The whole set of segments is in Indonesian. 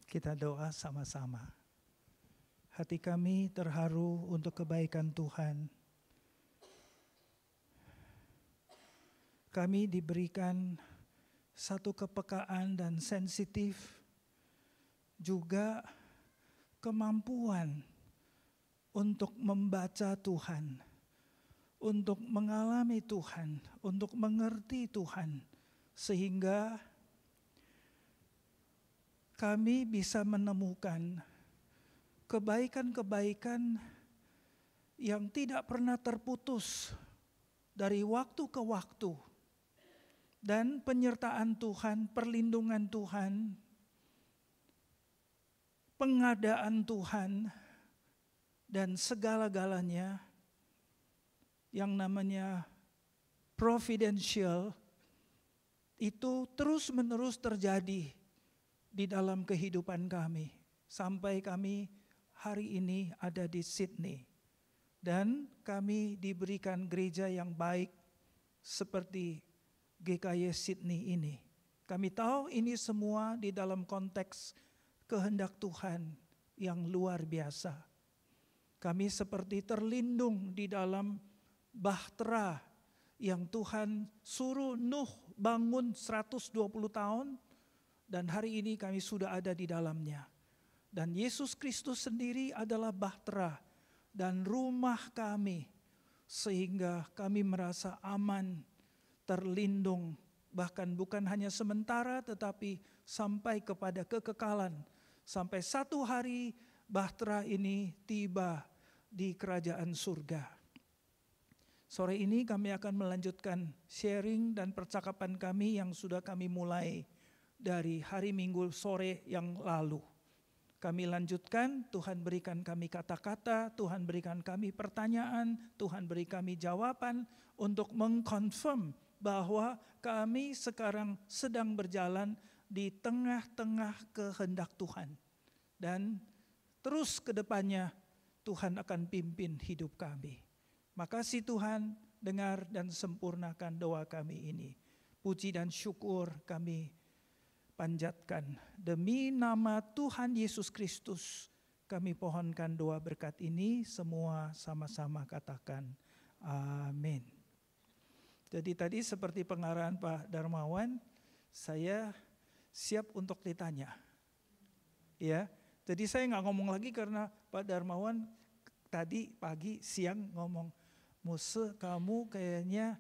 Kita doa sama-sama. Hati kami terharu untuk kebaikan Tuhan. Kami diberikan satu kepekaan dan sensitif, juga kemampuan untuk membaca Tuhan, untuk mengalami Tuhan, untuk mengerti Tuhan, sehingga kami bisa menemukan kebaikan-kebaikan yang tidak pernah terputus dari waktu ke waktu. Dan penyertaan Tuhan, perlindungan Tuhan, pengadaan Tuhan, dan segala-galanya yang namanya providential itu terus-menerus terjadi di dalam kehidupan kami, sampai kami hari ini ada di Sydney. Dan kami diberikan gereja yang baik seperti GKY Sydney ini. Kami tahu ini semua di dalam konteks kehendak Tuhan yang luar biasa. Kami seperti terlindung di dalam bahtera yang Tuhan suruh Nuh bangun 120 tahun. Dan hari ini kami sudah ada di dalamnya. Dan Yesus Kristus sendiri adalah bahtera dan rumah kami. Sehingga kami merasa aman, terlindung. Bahkan bukan hanya sementara tetapi sampai kepada kekekalan. Sampai satu hari bahtera ini tiba di kerajaan surga. Sore ini kami akan melanjutkan sharing dan percakapan kami yang sudah kami mulai dari hari Minggu sore yang lalu. Kami lanjutkan, Tuhan berikan kami kata-kata, Tuhan berikan kami pertanyaan, Tuhan beri kami jawaban untuk mengkonfirm bahwa kami sekarang sedang berjalan di tengah-tengah kehendak Tuhan. Dan terus ke depannya Tuhan akan pimpin hidup kami. Makasih Tuhan, dengar dan sempurnakan doa kami ini. Puji dan syukur kami panjatkan. Demi nama Tuhan Yesus Kristus, kami pohonkan doa berkat ini, semua sama-sama katakan amin. Jadi tadi seperti pengarahan Pak Darmawan, saya siap untuk ditanya. Ya, jadi saya nggak ngomong lagi karena Pak Darmawan tadi pagi siang ngomong, Muse kamu kayaknya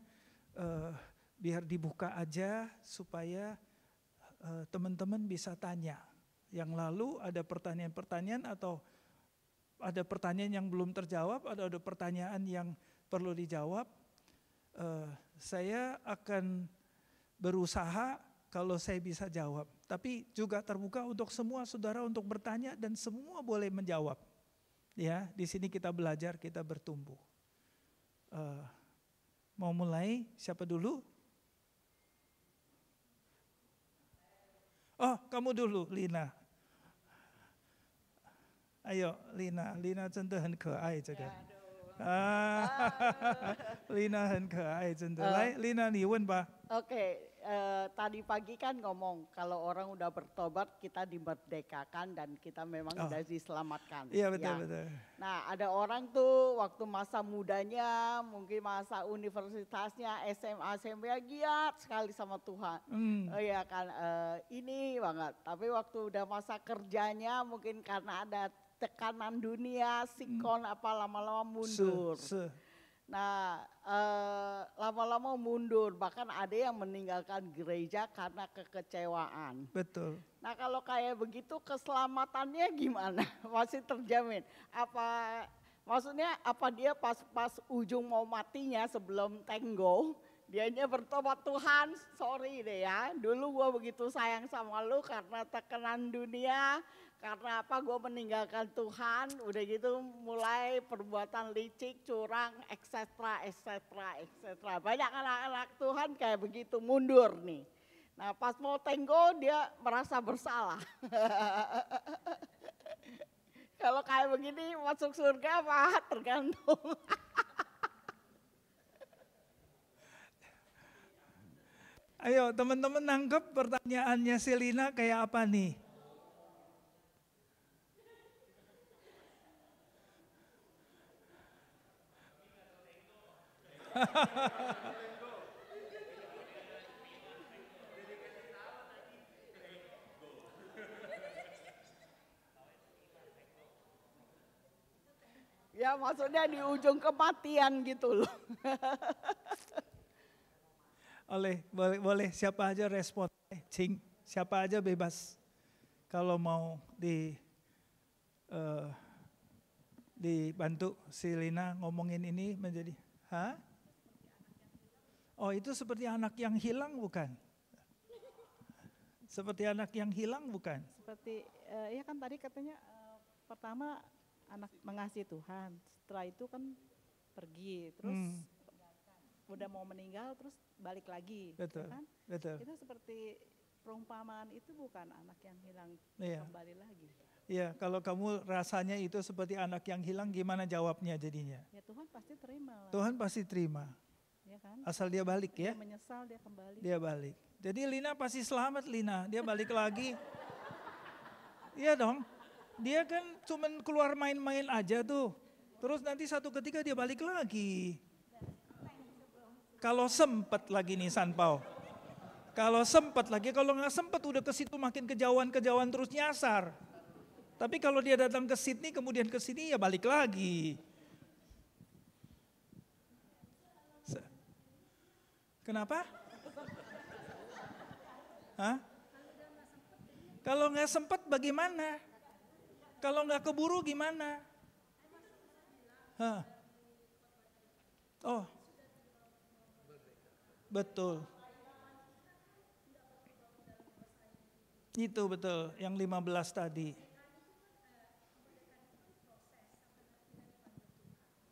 biar dibuka aja supaya teman-teman bisa tanya. Yang lalu ada pertanyaan-pertanyaan atau ada pertanyaan yang belum terjawab, ada pertanyaan yang perlu dijawab. Saya akan berusaha kalau saya bisa jawab. Tapi juga terbuka untuk semua saudara untuk bertanya dan semua boleh menjawab. Ya, di sini kita belajar, kita bertumbuh. Mau mulai? Siapa dulu? Oh, kamu dulu, Lina. Ayo, Lina 真的很可爱这个。Lina 很可爱，真的。来，Lina 你问吧。Oke, tadi pagi kan ngomong kalau orang udah bertobat kita dimerdekakan dan kita memang udah diselamatkan. Iya betul. Nah ada orang tuh waktu masa mudanya, mungkin masa universitasnya, SMA, SMP giat sekali sama Tuhan. Ya kan, ini banget. Tapi waktu udah masa kerjanya mungkin karena ada tekanan dunia, sikon apa lama-lama mundur. Nah, lama-lama mundur, bahkan ada yang meninggalkan gereja karena kekecewaan. Betul. Nah, kalau kayak begitu keselamatannya gimana? Masih terjamin? Maksudnya apa dia pas ujung mau matinya sebelum tenggo, dianya bertobat, Tuhan, sorry deh ya, dulu gua begitu sayang sama lu karena tekanan dunia. Karena apa, gue meninggalkan Tuhan, udah gitu mulai perbuatan licik, curang, etc. Banyak anak-anak Tuhan kayak begitu, mundur nih. Nah pas mau tenggo dia merasa bersalah. Kalau kayak begini masuk surga apa? Tergantung. Ayo teman-teman nangkep pertanyaannya Selina kayak apa nih? Ya maksudnya di ujung kematian gitu loh. Boleh siapa aja respon. Cing, siapa aja bebas. Kalau mau dibantu si Lina ngomongin ini menjadi, Oh itu seperti anak yang hilang bukan? Seperti anak yang hilang bukan? Seperti ya kan tadi katanya pertama anak mengasihi Tuhan, setelah itu kan pergi, terus udah mau meninggal terus balik lagi, Betul, kan? betul. Itu seperti perumpamaan itu bukan anak yang hilang kembali lagi. Iya, kalau kamu rasanya itu seperti anak yang hilang, gimana jawabnya jadinya? Ya Tuhan pasti terima lah. Tuhan pasti terima. Ya kan? Asal dia balik ya. Dia menyesal, dia kembali. Dia balik. Jadi Lina pasti selamat Lina, dia balik lagi. Iya dong, dia kan cuman keluar main-main aja tuh. Terus nanti satu ketika dia balik lagi. Kalau sempat lagi nih Sanpao. Kalau sempat lagi, kalau nggak sempat udah ke situ makin kejauhan terus nyasar. Tapi kalau dia datang ke Sydney kemudian ke sini ya balik lagi. Kenapa? Hah? Kalau nggak sempat bagaimana? Kalau nggak keburu gimana? Hah? Oh, betul. Itu betul, yang 15 tadi.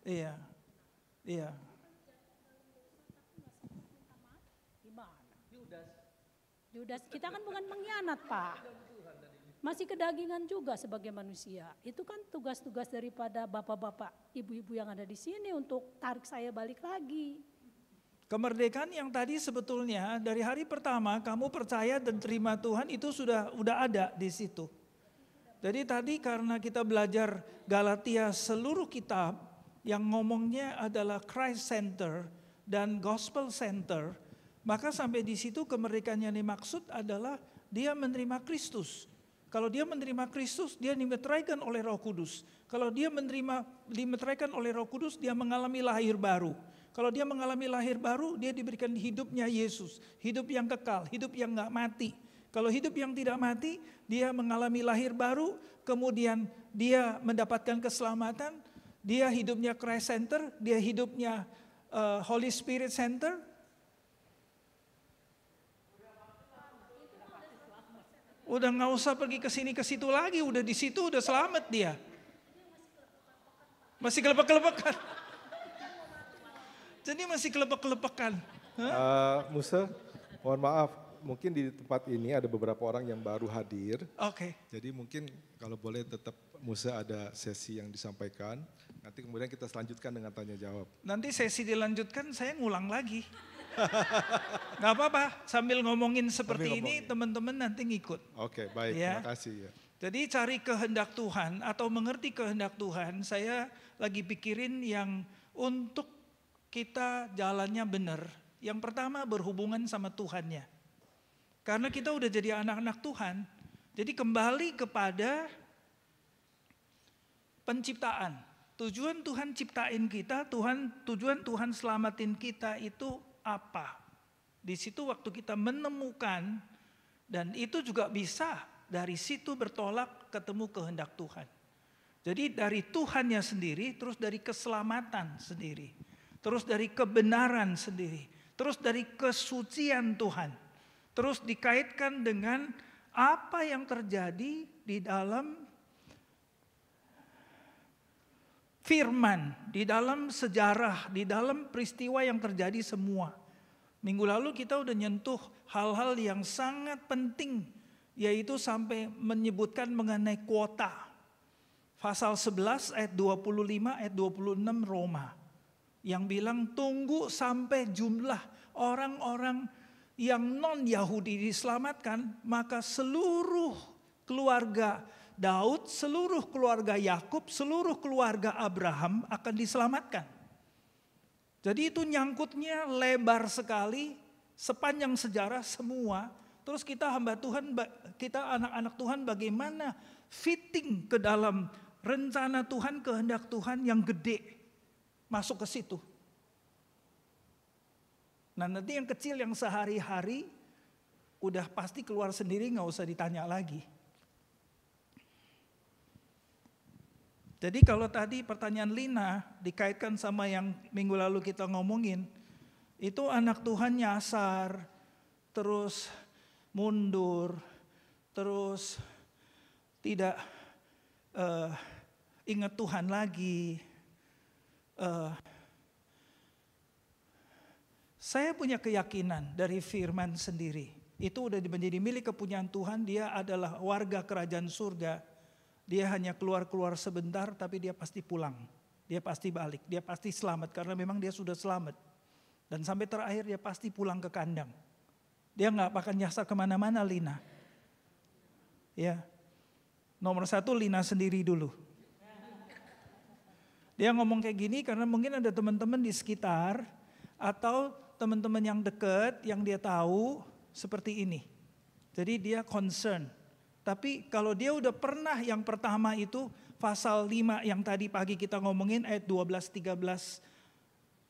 Iya, iya. Judas, kita kan bukan pengkhianat Pak. Masih kedagingan juga sebagai manusia. Itu kan tugas-tugas daripada bapak-bapak, ibu-ibu yang ada di sini untuk tarik saya balik lagi. Kemerdekaan yang tadi sebetulnya dari hari pertama kamu percaya dan terima Tuhan itu sudah ada di situ. Jadi tadi karena kita belajar Galatia seluruh kitab yang ngomongnya adalah Christ Center dan Gospel Center, maka sampai di situ kemerdekaan yang dimaksud adalah dia menerima Kristus. Kalau dia menerima Kristus, dia dimeteraikan oleh Roh Kudus. Kalau dia dimeteraikan oleh Roh Kudus, dia mengalami lahir baru. Kalau dia mengalami lahir baru, dia diberikan hidupnya Yesus, hidup yang kekal, hidup yang nggak mati. Kalau hidup yang tidak mati, dia mengalami lahir baru, kemudian dia mendapatkan keselamatan, dia hidupnya Christ Center, dia hidupnya Holy Spirit Center. Udah nggak usah pergi ke sini ke situ lagi, udah di situ udah selamat dia. Masih kelepek-kelepekan. Jadi masih kelepek-kelepekan. Musa, mohon maaf, mungkin di tempat ini ada beberapa orang yang baru hadir. Oke. Jadi mungkin kalau boleh tetap Musa ada sesi yang disampaikan. Nanti kemudian kita selanjutkan dengan tanya jawab. Nanti sesi dilanjutkan saya ngulang lagi. Gak apa-apa, sambil ngomongin seperti ini teman-teman nanti ngikut. Oke, baik, Ya. terima kasih. Ya. Jadi cari kehendak Tuhan atau mengerti kehendak Tuhan, saya lagi pikirin yang untuk kita jalannya benar. Yang pertama berhubungan sama Tuhannya. Karena kita udah jadi anak-anak Tuhan, jadi kembali kepada penciptaan. Tujuan Tuhan ciptain kita, tujuan Tuhan selamatin kita itu apa? Di situ waktu kita menemukan, dan itu juga bisa dari situ bertolak ketemu kehendak Tuhan. Jadi dari Tuhannya sendiri, terus dari keselamatan sendiri, terus dari kebenaran sendiri, terus dari kesucian Tuhan, terus dikaitkan dengan apa yang terjadi di dalam firman, di dalam sejarah, di dalam peristiwa yang terjadi semua. Minggu lalu kita udah nyentuh hal-hal yang sangat penting, yaitu sampai menyebutkan mengenai kuota. Pasal 11 ayat 25 ayat 26 Roma. Yang bilang tunggu sampai jumlah orang-orang yang non-Yahudi diselamatkan, maka seluruh keluarga Daud, seluruh keluarga Yakub, seluruh keluarga Abraham akan diselamatkan. Jadi itu nyangkutnya lebar sekali, sepanjang sejarah semua. Terus kita hamba Tuhan, kita anak-anak Tuhan bagaimana fitting ke dalam rencana Tuhan, kehendak Tuhan yang gede masuk ke situ. Nah nanti yang kecil yang sehari-hari udah pasti keluar sendiri, nggak usah ditanya lagi. Jadi kalau tadi pertanyaan Lina dikaitkan sama yang minggu lalu kita ngomongin, itu anak Tuhan nyasar, terus mundur, terus tidak ingat Tuhan lagi. Saya punya keyakinan dari firman sendiri. Itu udah menjadi milik kepunyaan Tuhan. Dia adalah warga kerajaan surga. Dia hanya keluar-keluar sebentar tapi dia pasti pulang. Dia pasti balik. Dia pasti selamat karena memang dia sudah selamat. Dan sampai terakhir dia pasti pulang ke kandang. Dia gak akan nyasar kemana-mana Lina. Ya. Nomor 1 Lina sendiri dulu. Dia ngomong kayak gini karena mungkin ada teman-teman di sekitar atau teman-teman yang dekat yang dia tahu seperti ini. Jadi dia concern. Tapi kalau dia udah pernah yang pertama itu pasal 5 yang tadi pagi kita ngomongin ayat 12, 13,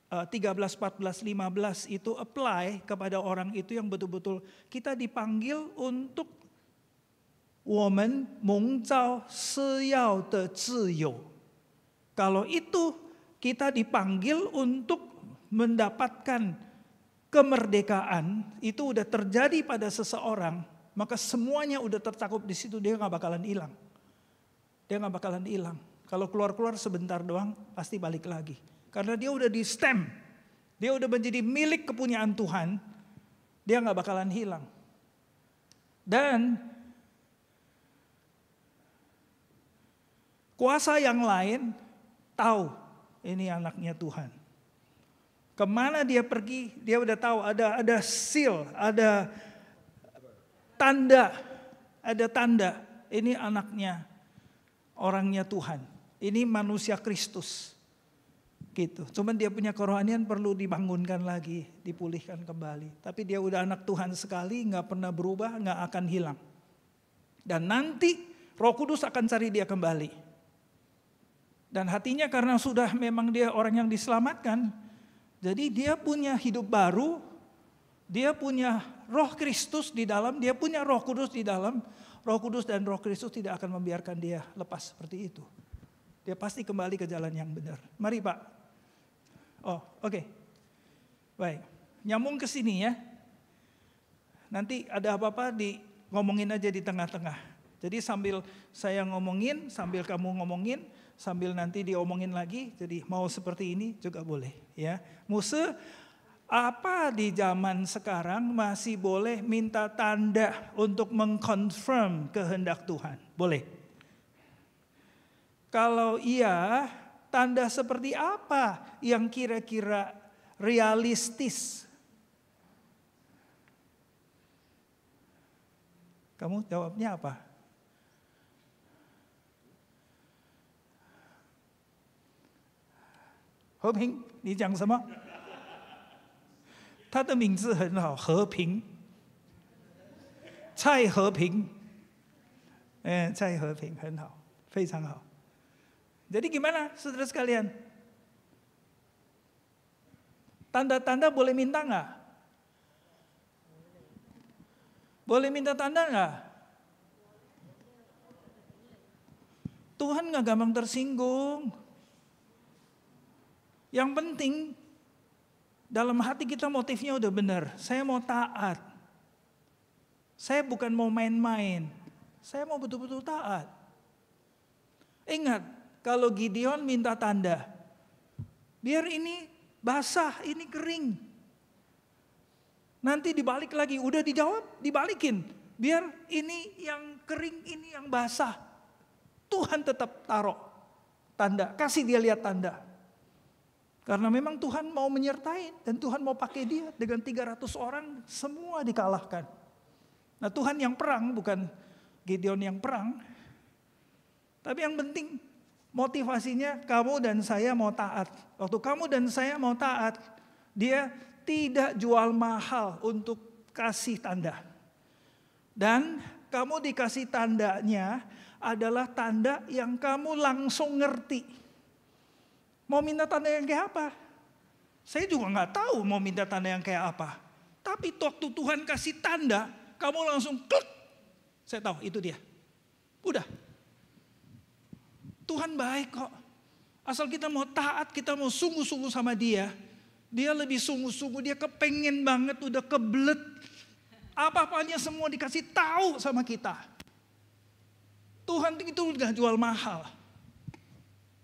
14, 15 itu apply kepada orang itu yang betul-betul kita dipanggil untuk 我们蒙召是要的自由. Kalau itu kita dipanggil untuk mendapatkan kemerdekaan, itu udah terjadi pada seseorang, maka semuanya udah tercakup di situ, dia nggak bakalan hilang. Dia nggak bakalan hilang. Kalau keluar-keluar sebentar doang, pasti balik lagi. Karena dia udah di stem, dia udah menjadi milik kepunyaan Tuhan, dia nggak bakalan hilang. Dan kuasa yang lain tahu ini anaknya Tuhan. Kemana dia pergi, dia udah tahu ada seal, ada tanda, ini anaknya, orangnya Tuhan. Ini manusia Kristus. Gitu. Cuman dia punya kerohanian perlu dibangunkan lagi, dipulihkan kembali. Tapi dia udah anak Tuhan sekali, nggak pernah berubah, nggak akan hilang. Dan nanti Roh Kudus akan cari dia kembali. Dan hatinya karena sudah memang dia orang yang diselamatkan, jadi dia punya hidup baru, dia punya Roh Kristus di dalam, dia punya Roh Kudus di dalam. Roh Kudus dan Roh Kristus tidak akan membiarkan dia lepas seperti itu. Dia pasti kembali ke jalan yang benar. Mari Pak. Oh, oke. Baik. Nyambung ke sini ya. Nanti ada apa-apa ngomongin aja di tengah-tengah. Jadi sambil saya ngomongin, sambil kamu ngomongin, sambil nanti diomongin lagi. Jadi mau seperti ini juga boleh ya. Muse, apa di zaman sekarang masih boleh minta tanda untuk mengkonfirm kehendak Tuhan? Boleh. Kalau iya, tanda seperti apa yang kira-kira realistis? Kamu jawabnya apa?和平，你讲什么？他的名字很好，和平，蔡和平，蔡和平很好，非常好。Jadi gimana, saudara sekalian? Tanda-tanda boleh minta nggak? Boleh minta tanda nggak? Tuhan nggak gampang tersinggung. Yang penting dalam hati kita motifnya udah benar. Saya mau taat. Saya bukan mau main-main. Saya mau betul-betul taat. Ingat, kalau Gideon minta tanda, biar ini basah, ini kering. Nanti dibalik lagi, udah dijawab, dibalikin. Biar ini yang kering, ini yang basah. Tuhan tetap taruh tanda, kasih dia lihat tanda. Karena memang Tuhan mau menyertai dan Tuhan mau pakai dia dengan 300 orang semua dikalahkan. Nah Tuhan yang perang bukan Gideon yang perang. Tapi yang penting motivasinya kamu dan saya mau taat. Waktu kamu dan saya mau taat, dia tidak jual mahal untuk kasih tanda. Dan kamu dikasih tandanya adalah tanda yang kamu langsung ngerti. Mau minta tanda yang kayak apa? Saya juga nggak tahu mau minta tanda yang kayak apa. Tapi waktu Tuhan kasih tanda, kamu langsung klik. Saya tahu itu dia. Udah. Tuhan baik kok. Asal kita mau taat, kita mau sungguh-sungguh sama dia. Dia lebih sungguh-sungguh, dia kepengen banget, udah kebelet. Apa-apanya semua dikasih tahu sama kita. Tuhan itu udah jual mahal.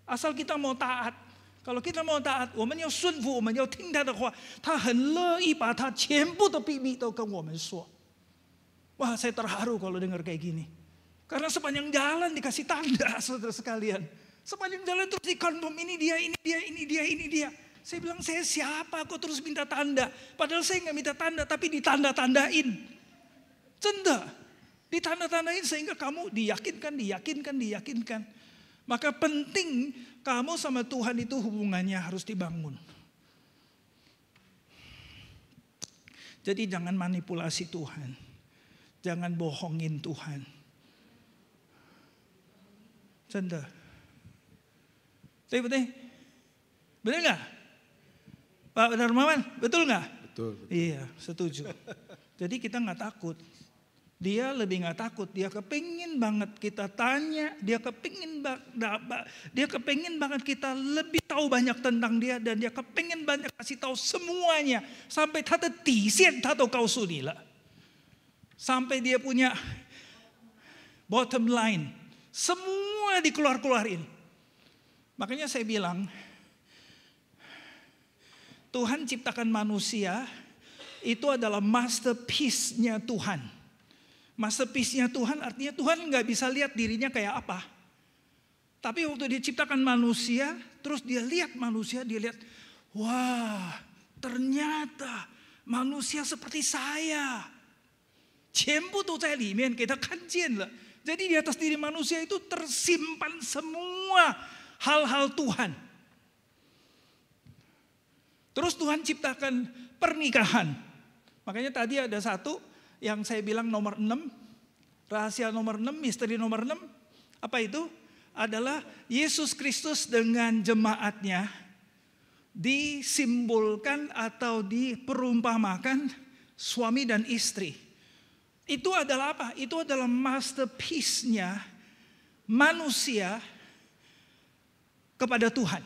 Asal kita mau taat. Kalau kita mau taat, 我们要顺服，我们要听他的话，他很乐意把他全部的秘密都跟我们说。Wah, saya terharu kalau dengar kayak gini. Karena sepanjang jalan dikasih tanda, saudara sekalian. Sepanjang jalan terus dikonfirm, ini dia, ini dia, ini dia, ini dia. Saya bilang, saya siapa kok terus minta tanda? Padahal saya nggak minta tanda, tapi ditanda-tandain. Cenda, ditanda-tandain sehingga kamu diyakinkan. Maka penting kamu sama Tuhan itu hubungannya harus dibangun. Jadi jangan manipulasi Tuhan. Jangan bohongin Tuhan. Canda. Betul? Benar nggak? Pak Darmawan, betul nggak? Betul. Iya, setuju. Jadi kita nggak takut. Dia lebih nggak takut. Dia kepingin banget kita tanya. Dia kepingin banget kita lebih tahu banyak tentang dia. Dan dia kepingin banyak kasih tahu semuanya. Sampai他的底线他都告诉你了. Sampai dia punya bottom line. Semua dikeluarin. Makanya saya bilang, Tuhan ciptakan manusia itu adalah masterpiece-nya Tuhan. Masterpiece-nya Tuhan artinya Tuhan nggak bisa lihat dirinya kayak apa. Tapi waktu dia ciptakan manusia, terus dia lihat manusia, dia lihat, wah ternyata manusia seperti saya. 全部都在里面给他看见了. Jadi di atas diri manusia itu tersimpan semua hal-hal Tuhan. Terus Tuhan ciptakan pernikahan. Makanya tadi ada satu yang saya bilang nomor 6. Rahasia nomor 6, misteri nomor 6. Apa itu? Adalah Yesus Kristus dengan jemaatnya disimbolkan atau diperumpamakan suami dan istri. Itu adalah apa? Itu adalah masterpiece-nya manusia kepada Tuhan.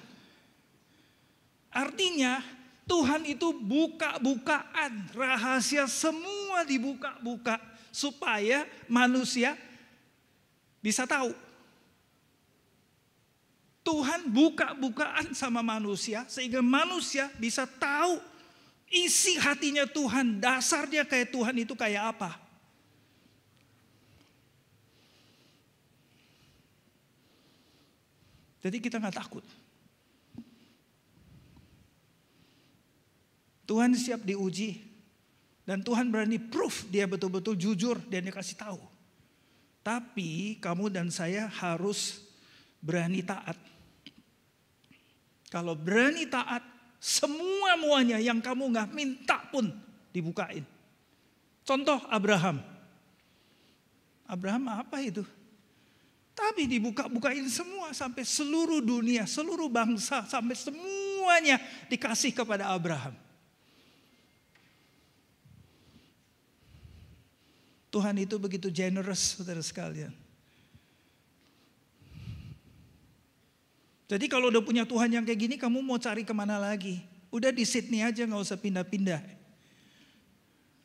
Artinya Tuhan itu buka-bukaan, rahasia semua dibuka-buka supaya manusia bisa tahu. Tuhan buka-bukaan sama manusia sehingga manusia bisa tahu isi hatinya Tuhan, dasarnya kayak Tuhan itu kayak apa. Jadi kita nggak takut. Tuhan siap diuji. Dan Tuhan berani proof dia betul-betul jujur dan dia kasih tahu. Tapi kamu dan saya harus berani taat. Kalau berani taat, semua-muanya yang kamu nggak minta pun dibukain. Contoh Abraham. Abraham apa itu? Tapi dibuka-bukain semua sampai seluruh dunia, seluruh bangsa, sampai semuanya dikasih kepada Abraham. Tuhan itu begitu generous, saudara sekalian. Jadi kalau udah punya Tuhan yang kayak gini, kamu mau cari kemana lagi? Udah di Sydney aja, gak usah pindah-pindah.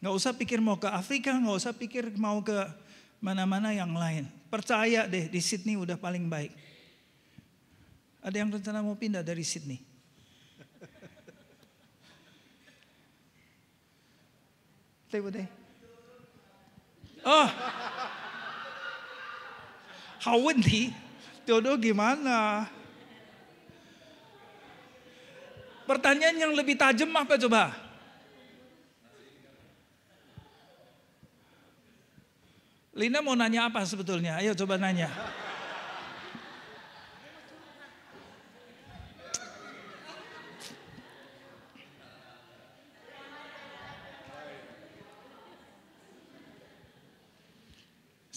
Gak usah pikir mau ke Afrika, gak usah pikir mau ke mana-mana yang lain. Percaya deh, di Sydney udah paling baik. Ada yang rencana mau pindah dari Sydney? Deh. Oh, 好问题, Dodo gimana? Pertanyaan yang lebih tajam apa coba? Lina mau nanya apa sebetulnya? Ayo coba nanya.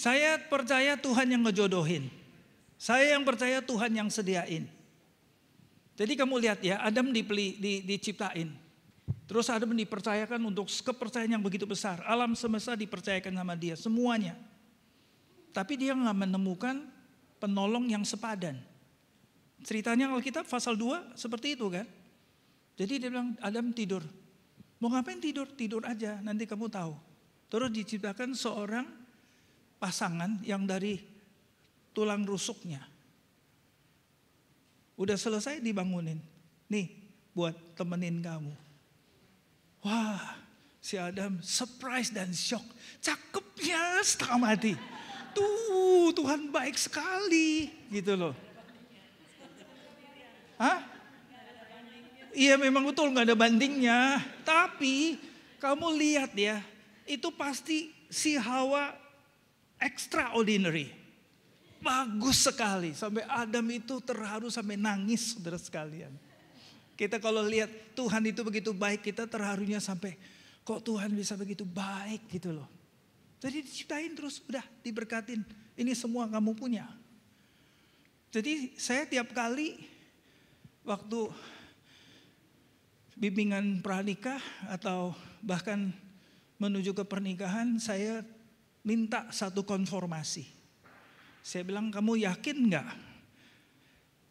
Saya percaya Tuhan yang ngejodohin. Saya yang percaya Tuhan yang sediain. Jadi kamu lihat ya, Adam diciptain. Terus Adam dipercayakan untuk kepercayaan yang begitu besar. Alam semesta dipercayakan sama dia, semuanya. Tapi dia nggak menemukan penolong yang sepadan. Ceritanya Alkitab pasal 2 seperti itu kan. Jadi dia bilang, Adam tidur. Mau ngapain tidur? Tidur aja, nanti kamu tahu. Terus diciptakan seorang pasangan yang dari tulang rusuknya. Udah selesai dibangunin. Nih buat temenin kamu. Wah, si Adam surprise dan shock. Cakepnya setengah mati. Tuh, Tuhan baik sekali. Gitu loh. Hah? Iya memang betul gak ada bandingnya. Tapi kamu lihat ya, itu pasti si Hawa extraordinary. Bagus sekali. Sampai Adam itu terharu sampai nangis, saudara sekalian. Kita kalau lihat Tuhan itu begitu baik, kita terharunya sampai kok Tuhan bisa begitu baik gitu loh. Jadi diciptain terus, udah diberkatin. Ini semua kamu punya. Jadi saya tiap kali waktu bimbingan pranikah atau bahkan menuju ke pernikahan, saya minta satu konfirmasi. Saya bilang, kamu yakin gak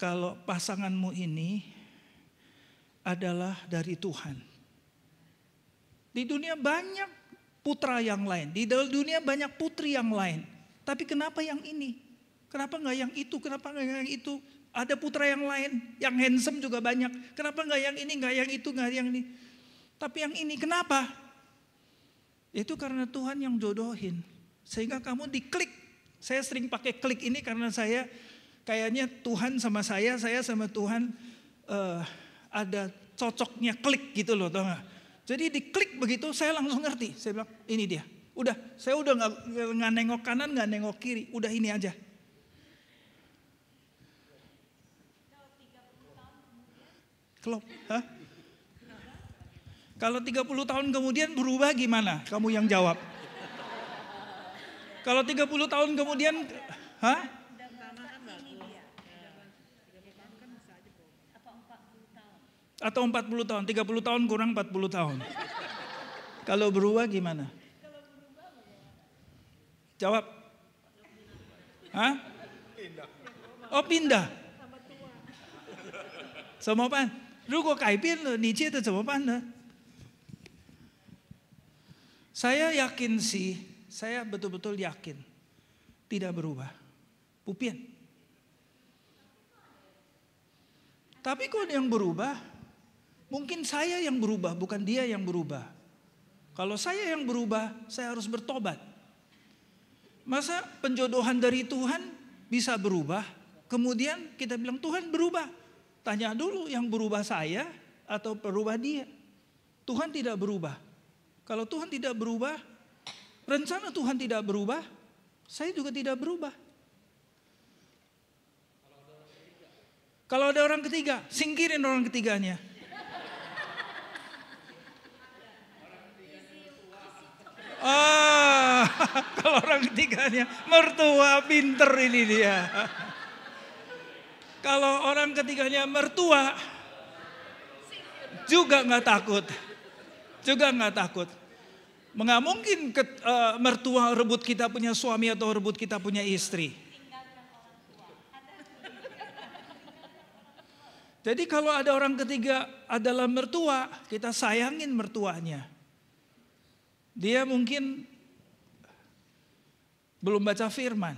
kalau pasanganmu ini adalah dari Tuhan? Di dunia banyak putra yang lain, di dunia banyak putri yang lain. Tapi kenapa yang ini? Kenapa gak yang itu? Kenapa gak yang itu? Ada putra yang lain, yang handsome juga banyak. Kenapa gak yang ini, gak yang itu, gak yang ini? Tapi yang ini, kenapa? Itu karena Tuhan yang jodohin. Sehingga kamu diklik. Saya sering pakai klik ini karena saya kayaknya Tuhan sama saya sama Tuhan ada cocoknya klik gitu loh, tau gak? Jadi diklik begitu saya langsung ngerti. Saya bilang ini dia. Udah, saya udah gak nengok kanan, gak nengok kiri. Udah ini aja. Klop, hah? Kalau 30 tahun kemudian berubah gimana? Kamu yang jawab. Kalau 30 tahun kemudian, hah? Atau 40 tahun, 30 tahun kurang 40 tahun. Kalau berubah gimana? Jawab. Hah? Oh pindah. 怎么办？如果改变了，你觉得怎么办呢？ Saya yakin sih, saya betul-betul yakin tidak berubah. Pupian. Tapi kalau yang berubah, mungkin saya yang berubah, bukan dia yang berubah. Kalau saya yang berubah, saya harus bertobat. Masa penjodohan dari Tuhan bisa berubah, kemudian kita bilang Tuhan berubah. Tanya dulu yang berubah saya atau berubah dia. Tuhan tidak berubah. Kalau Tuhan tidak berubah, rencana Tuhan tidak berubah, saya juga tidak berubah. Kalau ada orang ketiga, singkirin orang ketiganya. Kalau orang ketiganya, mertua pinter ini dia. Kalau orang ketiganya mertua, juga nggak takut. Juga nggak takut. Nggak mungkin mertua rebut kita punya suami atau rebut kita punya istri. Jadi kalau ada orang ketiga adalah mertua, kita sayangin mertuanya. Dia mungkin belum baca firman.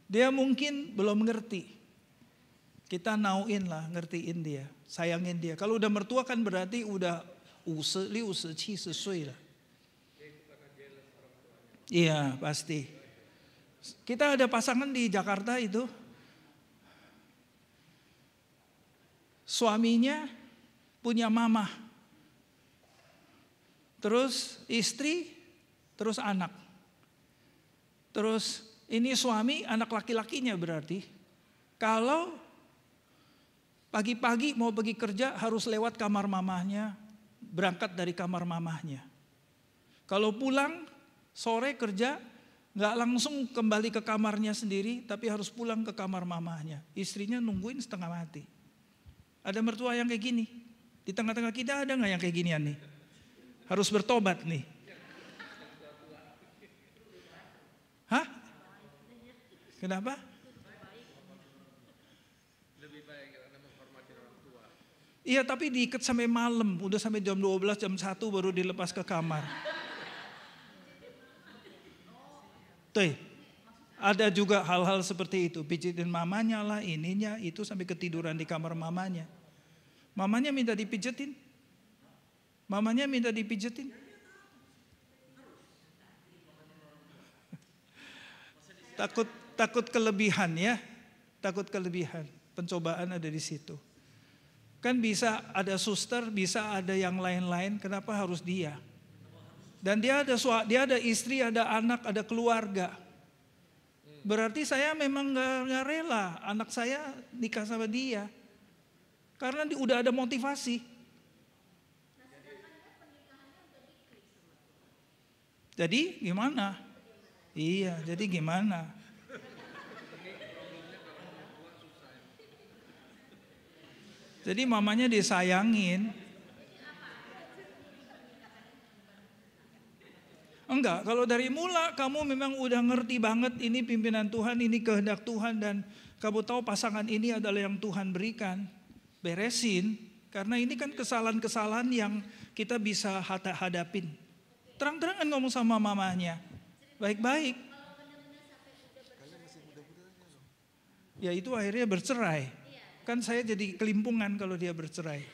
Dia mungkin belum ngerti. Kita nauin lah, ngertiin dia, sayangin dia. Kalau udah mertua kan berarti udah 50, 60, 70 岁了. Iya pasti. Kita ada pasangan di Jakarta itu. Suaminya punya mama. Terus istri, terus anak. Terus ini suami, anak laki-lakinya berarti. Kalau pagi-pagi mau pergi kerja harus lewat kamar mamahnya. Berangkat dari kamar mamahnya. Kalau pulang sore kerja Nggak langsung kembali ke kamarnya sendiri, tapi harus pulang ke kamar mamahnya. Istrinya nungguin setengah mati. Ada mertua yang kayak gini. Di tengah-tengah kita ada nggak yang kayak ginian nih? Harus bertobat nih. Hah? Kenapa? Iya, tapi diikat sampai malam, udah sampai jam 12, jam 1 baru dilepas ke kamar. Tuh, ada juga hal-hal seperti itu, pijitin mamanya lah, ininya, itu sampai ketiduran di kamar mamanya. Mamanya minta dipijetin. Mamanya minta dipijetin. Takut kelebihan ya, takut kelebihan. Pencobaan ada di situ. Kan bisa ada suster, bisa ada yang lain-lain, kenapa harus dia? Dan dia ada istri, ada anak, ada keluarga. Berarti saya memang nggak rela anak saya nikah sama dia, karena udah ada motivasi. Jadi gimana? Iya, jadi gimana? Jadi mamanya disayangin. Enggak, kalau dari mula kamu memang udah ngerti banget ini pimpinan Tuhan, ini kehendak Tuhan, dan kamu tahu pasangan ini adalah yang Tuhan berikan, beresin. Karena ini kan kesalahan-kesalahan yang kita bisa hadapin. Terang-terangan ngomong sama mamanya, baik-baik. Ya itu akhirnya bercerai. Kan saya jadi kelimpungan kalau dia bercerai.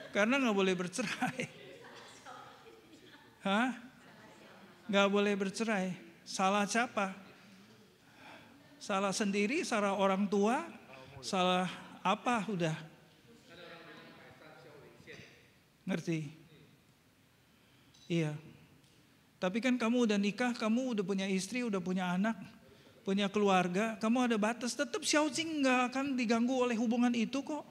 Karena gak boleh bercerai. Hah? Gak boleh bercerai. Salah siapa? Salah sendiri, salah orang tua, salah apa udah. Ngerti? Iya. Tapi kan kamu udah nikah, kamu udah punya istri, udah punya anak, punya keluarga, kamu ada batas. Tetap Xiaojing gak akan diganggu oleh hubungan itu kok.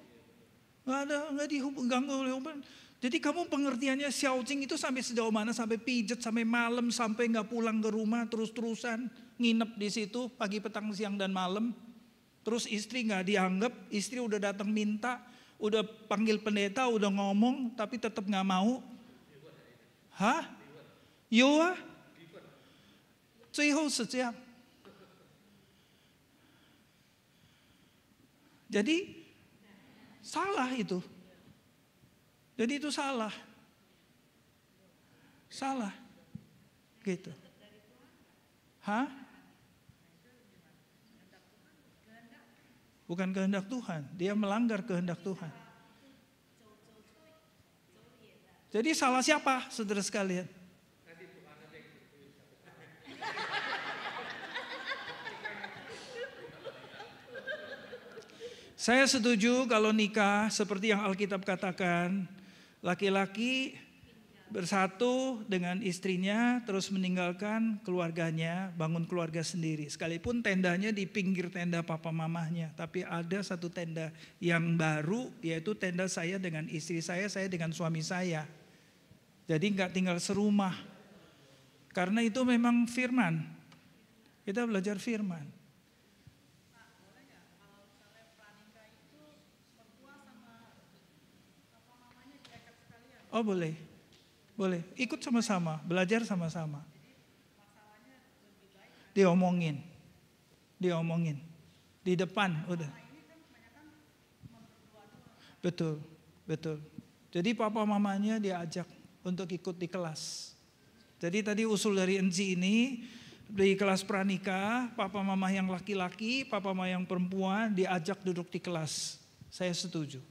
Gak diganggu oleh hubungan. Jadi kamu pengertiannya Xiaojing itu sampai sejauh mana? Sampai pijet, sampai malam, sampai gak pulang ke rumah, terus-terusan nginep di situ pagi, petang, siang, dan malam. Terus istri gak dianggap, istri udah datang minta, udah panggil pendeta, udah ngomong, tapi tetap gak mau. Hah? Yo, 最后是这样. Jadi salah itu. Jadi itu salah. Salah. Gitu. Hah? Bukan kehendak Tuhan, dia melanggar kehendak Tuhan. Jadi salah siapa, saudara sekalian? Saya setuju kalau nikah seperti yang Alkitab katakan, laki-laki bersatu dengan istrinya terus meninggalkan keluarganya, bangun keluarga sendiri. Sekalipun tendanya di pinggir tenda papa mamahnya, tapi ada satu tenda yang baru, yaitu tenda saya dengan istri saya dengan suami saya. Jadi nggak tinggal serumah. Karena itu memang firman. Kita belajar firman. Oh boleh, boleh. Ikut sama-sama, belajar sama-sama. Diomongin, di depan udah. Betul, betul. Jadi papa mamanya diajak untuk ikut di kelas. Jadi tadi usul dari Enzi ini di kelas pranikah, papa mama yang laki-laki, papa mama yang perempuan diajak duduk di kelas. Saya setuju.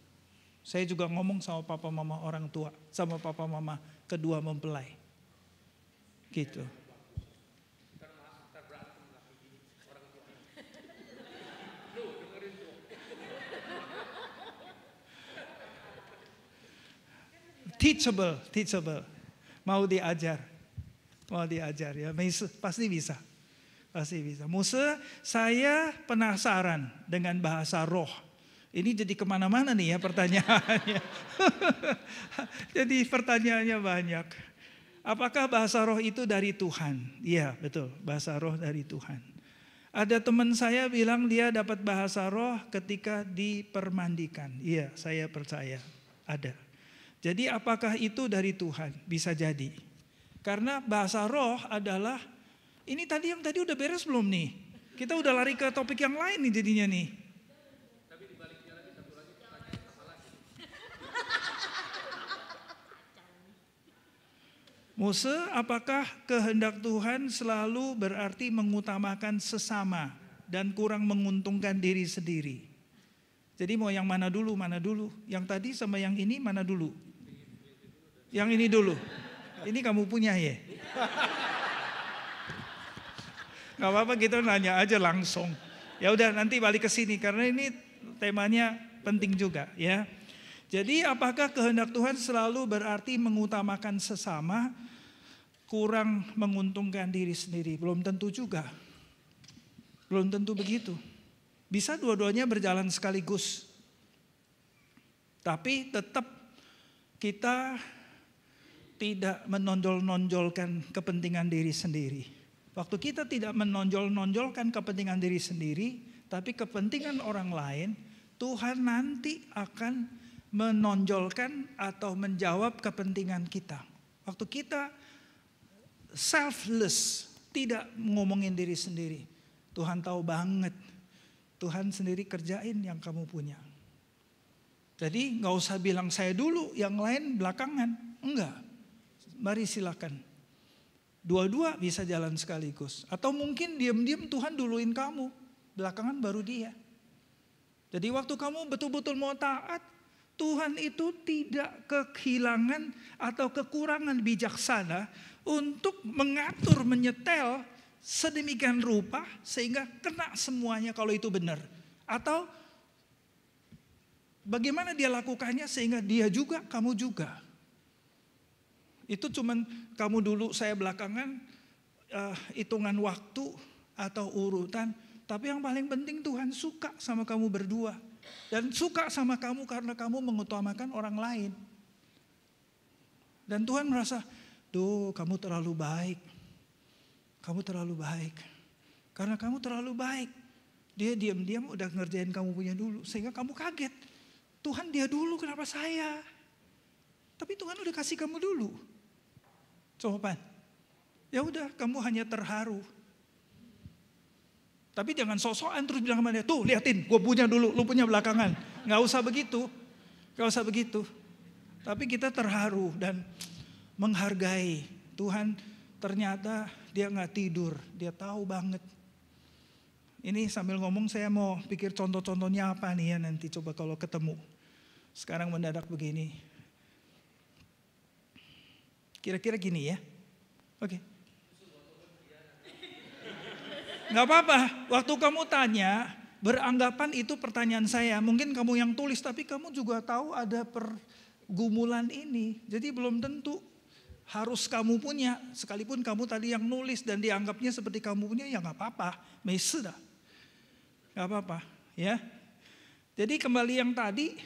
Saya juga ngomong sama papa mama orang tua, sama papa mama kedua mempelai. Gitu. Teachable. Mau diajar ya. Pasti bisa. Musa, saya penasaran dengan bahasa roh. Ini jadi kemana-mana nih ya pertanyaannya. Jadi pertanyaannya banyak. Apakah bahasa roh itu dari Tuhan? Iya, betul, bahasa roh dari Tuhan. Ada teman saya bilang dia dapat bahasa roh ketika dipermandikan. Iya, saya percaya ada. Jadi apakah itu dari Tuhan? Bisa jadi. Karena bahasa roh adalah, ini tadi yang tadi udah beres belum nih? Kita udah lari ke topik yang lain nih jadinya nih. Mose, apakah kehendak Tuhan selalu berarti mengutamakan sesama dan kurang menguntungkan diri sendiri? Jadi mau yang mana dulu, mana dulu? Yang tadi sama yang ini mana dulu? Yang ini dulu. Ini kamu punya ya? Gak apa-apa, kita nanya aja langsung. Ya udah nanti balik ke sini karena ini temanya penting juga ya. Jadi apakah kehendak Tuhan selalu berarti mengutamakan sesama, kurang menguntungkan diri sendiri? Belum tentu juga. Belum tentu begitu. Bisa dua-duanya berjalan sekaligus. Tapi tetap kita tidak menonjol-nonjolkan kepentingan diri sendiri. Waktu kita tidak menonjol-nonjolkan kepentingan diri sendiri, tapi kepentingan orang lain, Tuhan nanti akan menonjolkan atau menjawab kepentingan kita. Waktu kita selfless, tidak ngomongin diri sendiri, Tuhan tahu banget, Tuhan sendiri kerjain yang kamu punya. Jadi gak usah bilang saya dulu, yang lain belakangan. Enggak, mari silakan. Dua-dua bisa jalan sekaligus. Atau mungkin diam-diam Tuhan duluin kamu, belakangan baru dia. Jadi waktu kamu betul-betul mau taat, Tuhan itu tidak kehilangan atau kekurangan bijaksana untuk mengatur, menyetel sedemikian rupa sehingga kena semuanya kalau itu benar. Atau bagaimana dia lakukannya sehingga dia juga, kamu juga. Itu cuman kamu dulu, saya belakangan, hitungan waktu atau urutan. Tapi yang paling penting Tuhan suka sama kamu berdua. Dan suka sama kamu karena kamu mengutamakan orang lain. Dan Tuhan merasa, duh kamu terlalu baik. Kamu terlalu baik. Karena kamu terlalu baik. Dia diam-diam udah ngerjain kamu punya dulu. Sehingga kamu kaget. Tuhan dia dulu, kenapa saya? Tapi Tuhan udah kasih kamu dulu. Coba. Ya udah, kamu hanya terharu. Tapi jangan sok-sokan terus bilang sama dia, tuh liatin, gue punya dulu, lu punya belakangan. Gak usah begitu, gak usah begitu. Tapi kita terharu dan menghargai. Tuhan ternyata dia gak tidur, dia tahu banget. Ini sambil ngomong saya mau pikir contoh-contohnya apa nih ya nanti coba kalau ketemu. Sekarang mendadak begini. Kira-kira gini ya, oke. Gak apa-apa, waktu kamu tanya, beranggapan itu pertanyaan saya. Mungkin kamu yang tulis, tapi kamu juga tahu ada pergumulan ini. Jadi belum tentu harus kamu punya. Sekalipun kamu tadi yang nulis dan dianggapnya seperti kamu punya, ya gak apa-apa. Sudah, gak apa-apa ya. Jadi kembali yang tadi,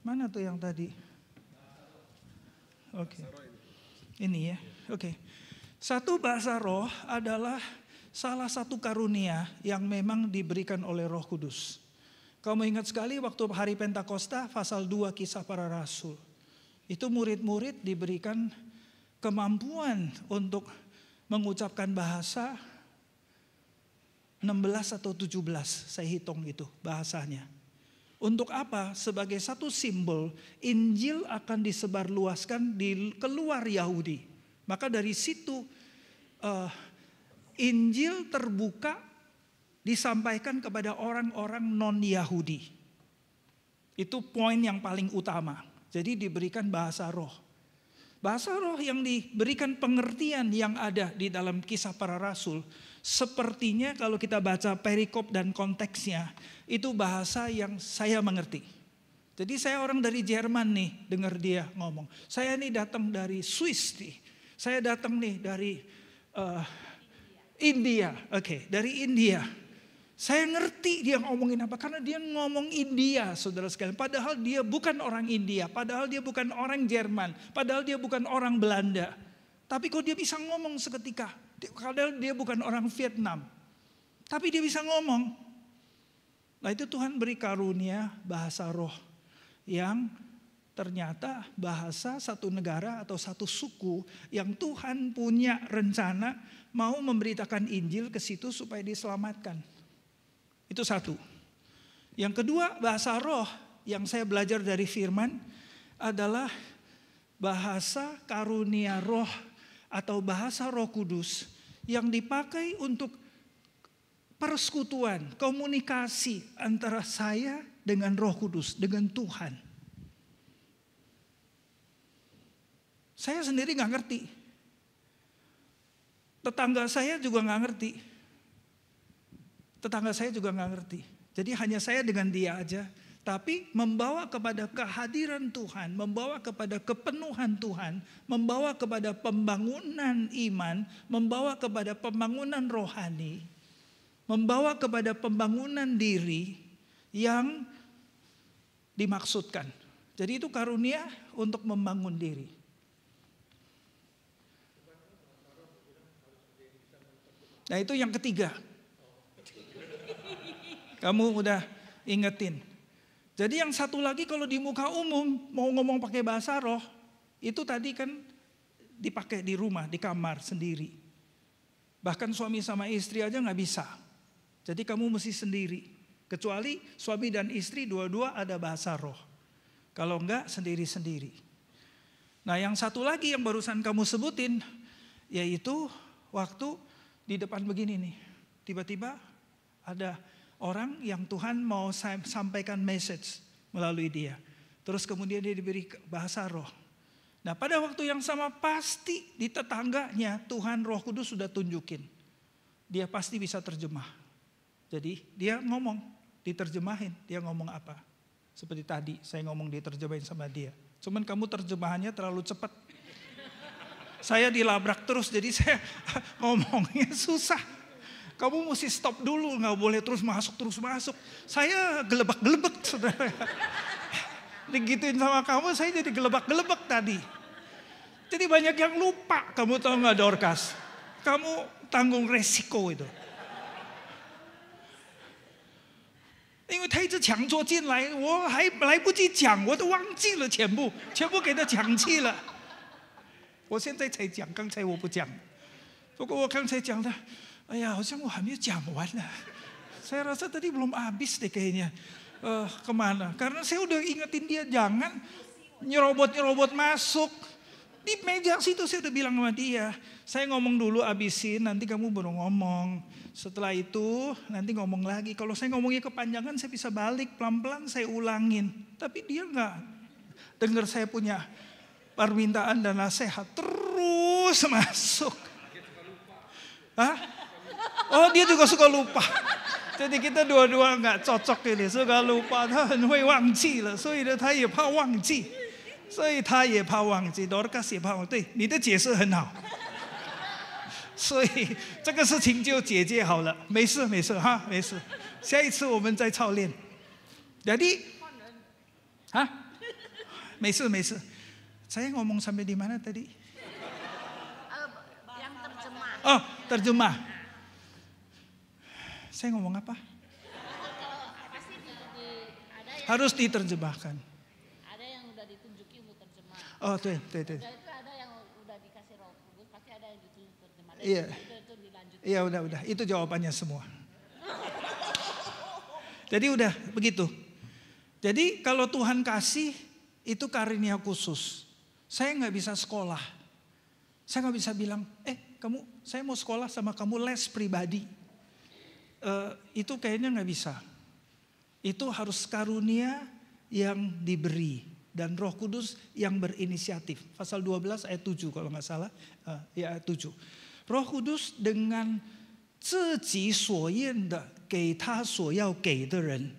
mana tuh yang tadi? Oke, ini ya, oke. Satu bahasa roh adalah salah satu karunia yang memang diberikan oleh Roh Kudus. Kamu ingat sekali waktu hari Pentakosta pasal 2 Kisah Para Rasul. Itu murid-murid diberikan kemampuan untuk mengucapkan bahasa 16 atau 17, saya hitung itu bahasanya. Untuk apa? Sebagai satu simbol Injil akan disebarluaskan di keluar Yahudi. Maka dari situ Injil terbuka disampaikan kepada orang-orang non-Yahudi. Itu poin yang paling utama. Jadi diberikan bahasa roh. Bahasa roh yang diberikan pengertian yang ada di dalam Kisah Para Rasul. Sepertinya kalau kita baca perikop dan konteksnya, itu bahasa yang saya mengerti. Jadi saya orang dari Jerman nih, dengar dia ngomong. Saya nih datang dari Swiss nih. Saya datang nih dari India, oke, dari India. Saya ngerti dia ngomongin apa, karena dia ngomong India, saudara sekalian. Padahal dia bukan orang India, padahal dia bukan orang Jerman, padahal dia bukan orang Belanda. Tapi kok dia bisa ngomong seketika, padahal dia bukan orang Vietnam. Tapi dia bisa ngomong. Nah itu Tuhan beri karunia bahasa roh, yang ternyata bahasa satu negara atau satu suku yang Tuhan punya rencana mau memberitakan Injil ke situ supaya diselamatkan. Itu satu. Yang kedua, bahasa roh yang saya belajar dari firman adalah bahasa karunia roh atau bahasa Roh Kudus yang dipakai untuk persekutuan, komunikasi antara saya dengan Roh Kudus, dengan Tuhan. Saya sendiri nggak ngerti. Tetangga saya juga nggak ngerti. Tetangga saya juga nggak ngerti. Jadi hanya saya dengan dia aja. Tapi membawa kepada kehadiran Tuhan, membawa kepada kepenuhan Tuhan, membawa kepada pembangunan iman, membawa kepada pembangunan rohani, membawa kepada pembangunan diri yang dimaksudkan. Jadi itu karunia untuk membangun diri. Nah itu yang ketiga. Kamu udah ingetin. Jadi yang satu lagi kalau di muka umum mau ngomong pakai bahasa roh, itu tadi kan dipakai di rumah, di kamar sendiri. Bahkan suami sama istri aja nggak bisa. Jadi kamu mesti sendiri. Kecuali suami dan istri dua-dua ada bahasa roh. Kalau enggak sendiri-sendiri. Nah yang satu lagi yang barusan kamu sebutin, yaitu waktu di depan begini nih. Tiba-tiba ada orang yang Tuhan mau sampaikan message melalui dia. Terus kemudian dia diberi bahasa roh. Nah pada waktu yang sama pasti di tetangganya Tuhan Roh Kudus sudah tunjukin. Dia pasti bisa terjemah. Jadi dia ngomong, diterjemahin. Dia ngomong apa? Seperti tadi saya ngomong diterjemahin sama dia. Cuman kamu terjemahannya terlalu cepat. Saya dilabrak terus jadi saya ngomongnya susah. Kamu mesti stop dulu, nggak boleh terus masuk. Saya gelebak-gelebek, saudara. Digituin sama kamu, saya jadi gelebak-gelebek tadi. Jadi banyak yang lupa, kamu tahu nggak Dorcas? Kamu tanggung resiko itu. 因为他一直强作进来，我还来不及讲，我都忘记了全部给他讲去了。我现在才讲，刚才我不讲。不过我刚才讲的。 哎呀, 好像我还没有讲完呢. Saya rasa tadi belum habis deh kayaknya. Kemana? Karena saya udah ingetin dia jangan nyerobot masuk. Di meja situ saya udah bilang sama dia. Saya ngomong dulu abisin, nanti kamu baru ngomong. Setelah itu nanti ngomong lagi. Kalau saya ngomongnya kepanjangan saya bisa balik pelan-pelan saya ulangin. Tapi dia nggak dengar saya punya permintaan dan nasihat. Terus masuk. Hah? Oh dia juga suka lupa. Jadi kita dua-dua nggak cocok ini, suka lupa, 他很会忘记了，所以呢他也怕忘记，所以他也怕忘记 ，Dorcas 也怕忘记。对，你的解释很好，所以这个事情就解决好了，没事哈，没事，下一次我们再操练。Jadi, hah? 没事。Saya ngomong sampai di mana tadi? Yang terjemah. Oh, terjemah. Saya ngomong apa? Harus diterjemahkan. Ada yang udah ditunjuki untuk terjemah. Oh, tuh. Itu ada yang udah dikasih Roh Kudus, pasti ada yang ditunjuk terjemah. Iya. Itu dilanjut. Iya, udah. Itu jawabannya semua. Jadi udah begitu. Jadi kalau Tuhan kasih itu karunia khusus. Saya nggak bisa sekolah. Saya nggak bisa bilang, saya mau sekolah sama kamu les pribadi. Itu kayaknya nggak bisa. Itu harus karunia yang diberi dan Roh Kudus yang berinisiatif. Pasal 12 ayat 7 kalau nggak salah, ya ayat 7. Roh Kudus dengan 自己所愿的给他所要给的人，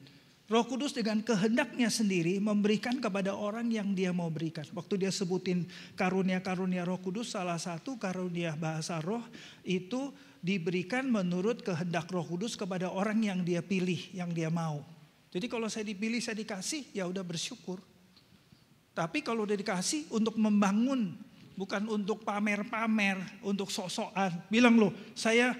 Roh Kudus dengan kehendaknya sendiri memberikan kepada orang yang dia mau berikan. Waktu dia sebutin karunia-karunia Roh Kudus, salah satu karunia bahasa roh itu diberikan menurut kehendak Roh Kudus kepada orang yang dia pilih, yang dia mau. Jadi kalau saya dipilih, saya dikasih, ya udah bersyukur. Tapi kalau udah dikasih untuk membangun, bukan untuk pamer-pamer, untuk sok-sokan. Bilang loh, saya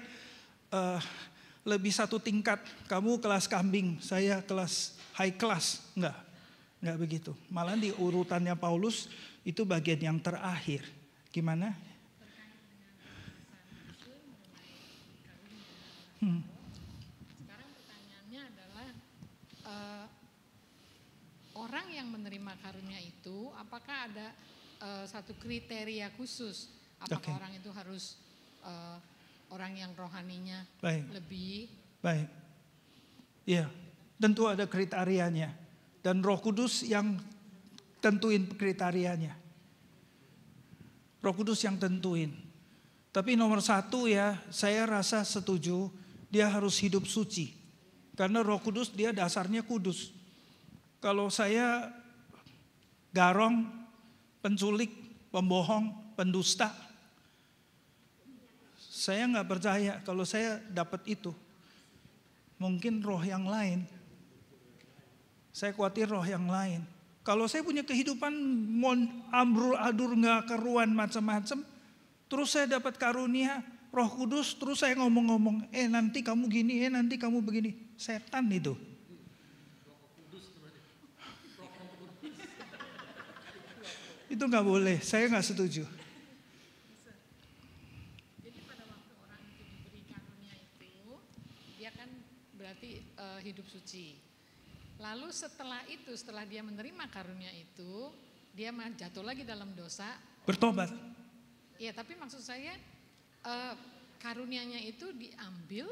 lebih satu tingkat, kamu kelas kambing, saya kelas high class. Enggak begitu. Malah di urutannya Paulus itu bagian yang terakhir. Gimana? Sekarang pertanyaannya adalah orang yang menerima karunia itu, apakah ada satu kriteria khusus? Apakah orang itu harus orang yang rohaninya lebih? Baik. Iya, tentu ada kriterianya. Dan Roh Kudus yang tentuin kriterianya. Roh Kudus yang tentuin. Tapi nomor satu ya, saya rasa setuju, dia harus hidup suci. Karena Roh Kudus dia dasarnya kudus. Kalau saya garong, penculik, pembohong, pendusta, saya nggak percaya kalau saya dapat itu. Mungkin roh yang lain. Saya khawatir roh yang lain. Kalau saya punya kehidupan ambrul-adur nggak keruan macam-macam, terus saya dapat karunia Roh Kudus, terus saya ngomong-ngomong, nanti kamu gini, nanti kamu begini. Setan itu. Itu nggak boleh, saya nggak setuju. Hidup suci. Lalu setelah itu, setelah dia menerima karunia itu, dia jatuh lagi dalam dosa. Bertobat. Iya, tapi maksud saya karunianya itu diambil,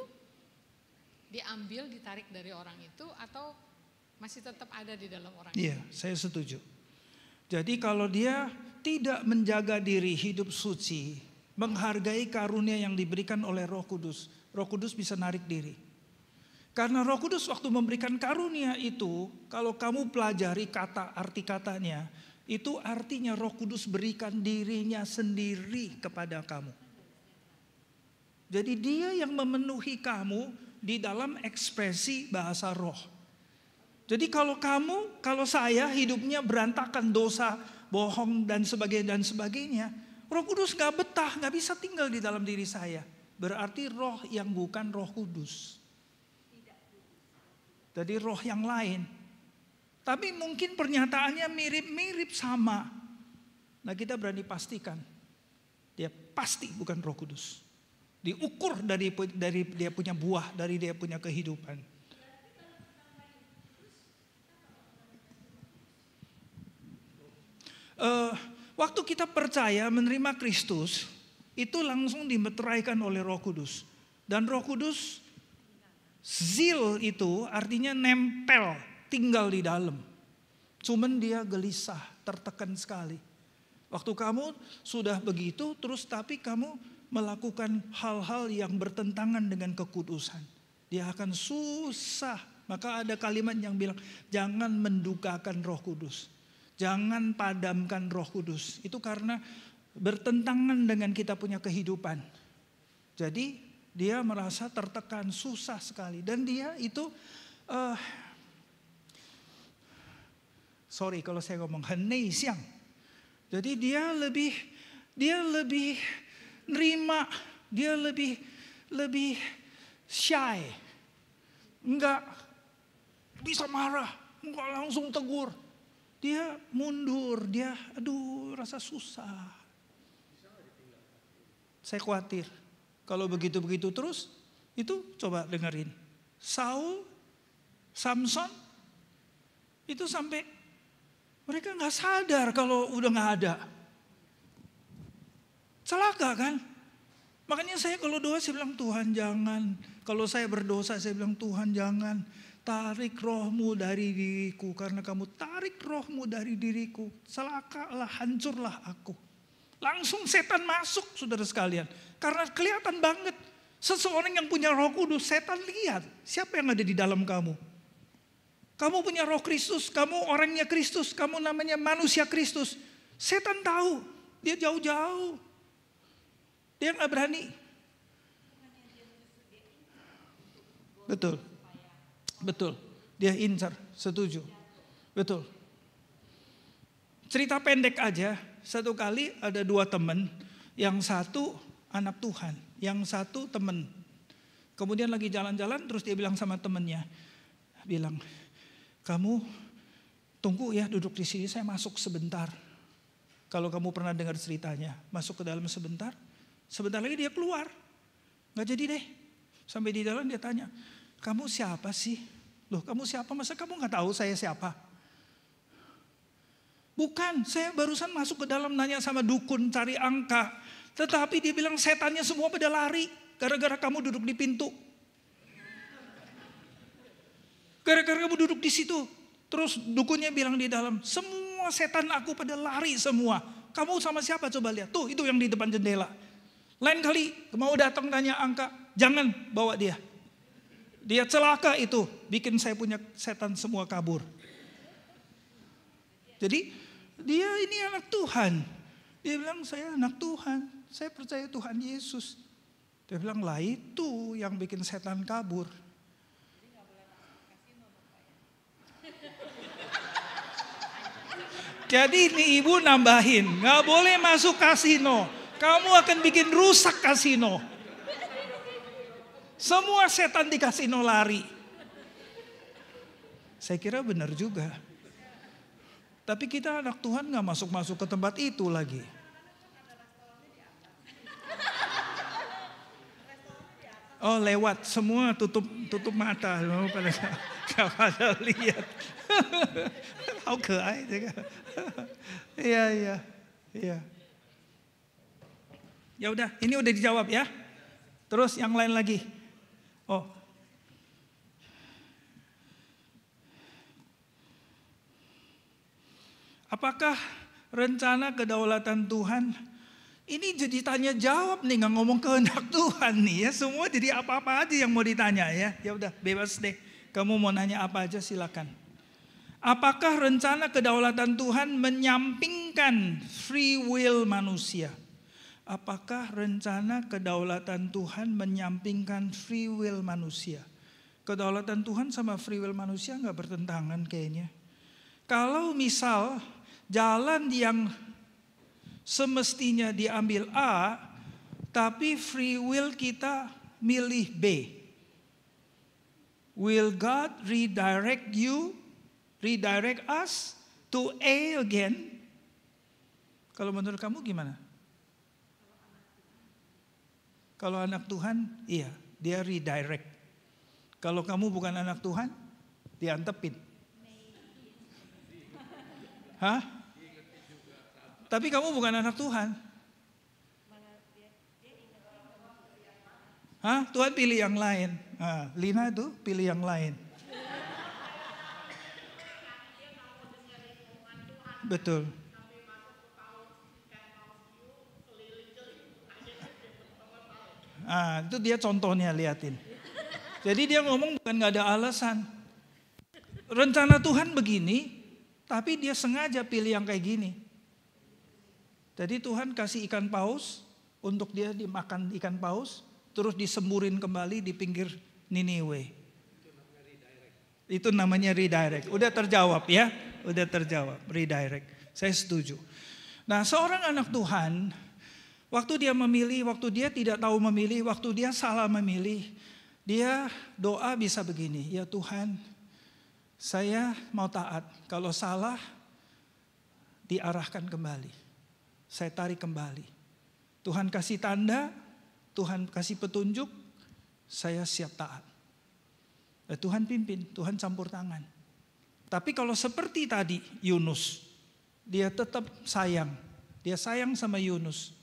ditarik dari orang itu, atau masih tetap ada di dalam orang itu? Iya, saya setuju. Jadi kalau dia tidak menjaga diri hidup suci, menghargai karunia yang diberikan oleh Roh Kudus bisa narik diri. Karena Roh Kudus waktu memberikan karunia itu, kalau kamu pelajari arti katanya, itu artinya Roh Kudus berikan dirinya sendiri kepada kamu. Jadi dia yang memenuhi kamu di dalam ekspresi bahasa roh. Jadi kalau saya hidupnya berantakan dosa, bohong dan sebagainya, Roh Kudus gak betah, gak bisa tinggal di dalam diri saya. Berarti roh yang bukan Roh Kudus. Jadi roh yang lain. Tapi mungkin pernyataannya mirip-mirip sama. Nah kita berani pastikan. Dia pasti bukan Roh Kudus. Diukur dari dia punya buah, dari dia punya kehidupan. Waktu kita percaya menerima Kristus, itu langsung dimeteraikan oleh Roh Kudus. Dan Roh Kudus, zil itu artinya nempel, tinggal di dalam. Cuman dia gelisah, tertekan sekali. Waktu kamu sudah begitu, terus tapi kamu melakukan hal-hal yang bertentangan dengan kekudusan. Dia akan susah. Maka ada kalimat yang bilang, jangan mendukakan Roh Kudus. Jangan padamkan Roh Kudus. Itu karena bertentangan dengan kita punya kehidupan. Jadi dia merasa tertekan, susah sekali. Dan dia itu, sorry kalau saya ngomong, henei siang. Jadi dia lebih nerima, dia lebih shy. Enggak bisa marah, enggak langsung tegur. Dia mundur, dia rasa susah. Saya khawatir. Kalau begitu-begitu terus, itu coba dengerin. Saul, Samson, itu sampai mereka gak sadar kalau udah gak ada. Celaka kan? Makanya saya kalau doa saya bilang Tuhan jangan. Kalau saya berdosa saya bilang Tuhan jangan. Tarik rohmu dari diriku. Karena kamu tarik rohmu dari diriku. Celakalah, hancurlah aku. Langsung setan masuk saudara sekalian. Karena kelihatan banget. Seseorang yang punya Roh Kudus, setan lihat. Siapa yang ada di dalam kamu? Kamu punya roh Kristus, kamu orangnya Kristus, kamu namanya manusia Kristus. Setan tahu, dia jauh-jauh. Dia nggak berani. Betul, betul. Dia incar, setuju. Betul. Cerita pendek aja, satu kali ada 2 teman, yang satu anak Tuhan, yang satu teman. Kemudian lagi jalan-jalan, terus dia bilang sama temennya, bilang, kamu tunggu ya duduk di sini, saya masuk sebentar. Kalau kamu pernah dengar ceritanya, masuk ke dalam sebentar lagi dia keluar. Gak jadi deh. Sampai di dalam dia tanya, kamu siapa sih? Loh, kamu siapa? Masa kamu gak tahu saya siapa? Bukan, saya barusan masuk ke dalam nanya sama dukun cari angka. Tetapi dia bilang setannya semua pada lari gara-gara kamu duduk di pintu. Gara-gara kamu duduk di situ. Terus dukunnya bilang di dalam, semua setan aku pada lari semua. Kamu sama siapa coba lihat? Tuh itu yang di depan jendela. Lain kali mau datang tanya angka, jangan bawa dia. Dia celaka itu, bikin saya punya setan semua kabur. Jadi dia ini anak Tuhan. Dia bilang saya anak Tuhan, saya percaya Tuhan Yesus. Dia bilang lah itu yang bikin setan kabur. Jadi ini ibu nambahin, gak boleh masuk kasino. Kamu akan bikin rusak kasino. Semua setan di kasino lari. Saya kira benar juga. Tapi kita anak Tuhan gak masuk-masuk ke tempat itu lagi. Oh lewat, semua tutup mata. Gak pada lihat. How keren juga. Iya. Ya udah, ini udah dijawab ya. Terus yang lain lagi. Oh. Apakah rencana kedaulatan Tuhan ini jadi tanya jawab nih, nggak ngomong kehendak Tuhan nih ya. Semua jadi apa-apa aja yang mau ditanya ya. Ya udah, bebas deh. Kamu mau nanya apa aja silakan. Apakah rencana kedaulatan Tuhan menyampingkan free will manusia? Apakah rencana kedaulatan Tuhan menyampingkan free will manusia? Kedaulatan Tuhan sama free will manusia nggak bertentangan kayaknya. Kalau misal jalan yang semestinya diambil A, tapi free will kita milih B. Will God redirect us to A again? Kalau menurut kamu gimana? Kalau anak Tuhan, iya, dia redirect. Kalau kamu bukan anak Tuhan, diantepin. Hah? Tapi kamu bukan anak Tuhan. Hah? Tuhan pilih yang lain. Nah, Lina itu pilih yang lain. Betul. Itu dia contohnya, liatin. Jadi dia ngomong bukan gak ada alasan. Rencana Tuhan begini, tapi dia sengaja pilih yang kayak gini. Jadi Tuhan kasih ikan paus untuk dia dimakan ikan paus, terus disemburin kembali di pinggir Niniwe. Itu namanya redirect. Udah terjawab ya, udah terjawab, redirect. Saya setuju. Nah, seorang anak Tuhan, waktu dia memilih, waktu dia tidak tahu memilih, waktu dia salah memilih, dia doa bisa begini, ya Tuhan, saya mau taat. Kalau salah, diarahkan kembali. Saya tarik kembali. Tuhan kasih tanda, Tuhan kasih petunjuk, saya siap taat. Tuhan pimpin, Tuhan campur tangan. Tapi kalau seperti tadi Yunus, dia tetap sayang. Dia sayang sama Yunus.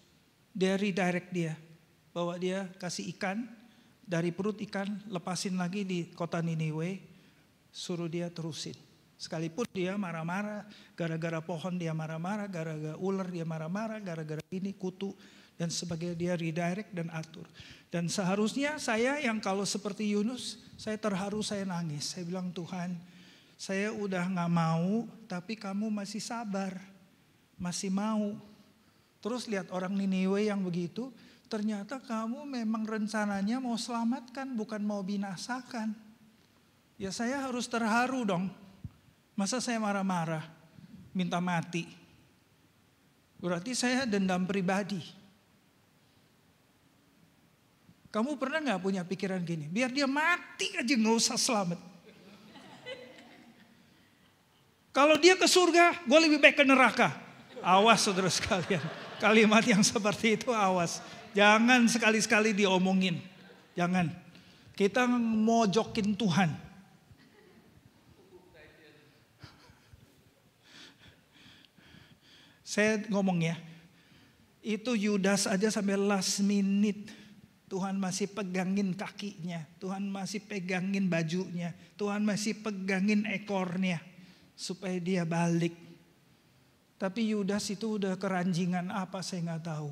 Dia redirect dia. Bahwa dia kasih ikan, dari perut ikan lepasin lagi di kota Niniwe. Suruh dia terusin. Sekalipun dia marah-marah, gara-gara pohon dia marah-marah, gara-gara ular dia marah-marah, gara-gara ini kutu dan sebagainya, dia redirect dan atur. Dan seharusnya saya yang kalau seperti Yunus, saya terharu, saya nangis. Saya bilang Tuhan, saya udah gak mau, tapi kamu masih sabar, masih mau. Terus lihat orang Niniwe yang begitu, ternyata kamu memang rencananya mau selamatkan, bukan mau binasakan. Ya saya harus terharu dong. Masa saya marah-marah, minta mati. Berarti saya dendam pribadi. Kamu pernah gak punya pikiran gini, biar dia mati aja gak usah selamat. Kalau dia ke surga, gue lebih baik ke neraka. Awas saudara sekalian, kalimat yang seperti itu awas. Jangan sekali-sekali diomongin. Jangan. Kita mojokin Tuhan. Saya ngomong ya, itu Yudas aja sampai last minute. Tuhan masih pegangin kakinya. Tuhan masih pegangin bajunya. Tuhan masih pegangin ekornya. Supaya dia balik. Tapi Yudas itu udah keranjingan apa saya gak tahu.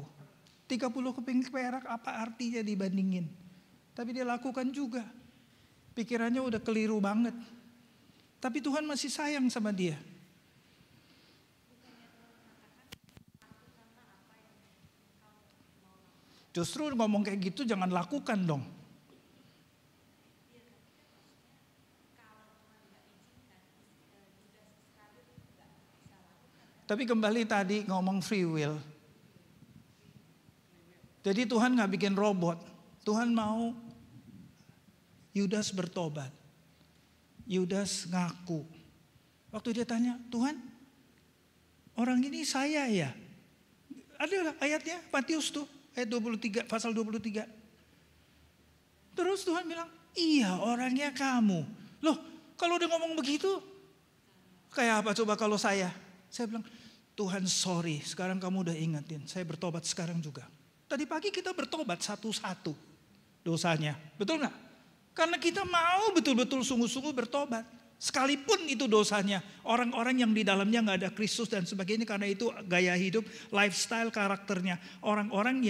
30 keping perak apa artinya dibandingin. Tapi dia lakukan juga. Pikirannya udah keliru banget. Tapi Tuhan masih sayang sama dia. Justru ngomong kayak gitu jangan lakukan dong. Tapi kembali tadi ngomong free will. Jadi Tuhan gak bikin robot. Tuhan mau Yudas bertobat. Yudas ngaku. Waktu dia tanya, Tuhan orang ini saya ya? Ada ayatnya Matius tuh. Ayat 23, pasal 23. Terus Tuhan bilang, iya orangnya kamu. Loh kalau udah ngomong begitu, kayak apa coba kalau saya? Saya bilang, Tuhan sorry, sekarang kamu udah ingetin. Saya bertobat sekarang juga. Tadi pagi kita bertobat satu-satu dosanya. Betul gak? Karena kita mau betul-betul sungguh-sungguh bertobat. Sekalipun itu dosanya. Orang-orang yang di dalamnya gak ada Kristus dan sebagainya. Karena itu gaya hidup, lifestyle, karakternya. Orang-orang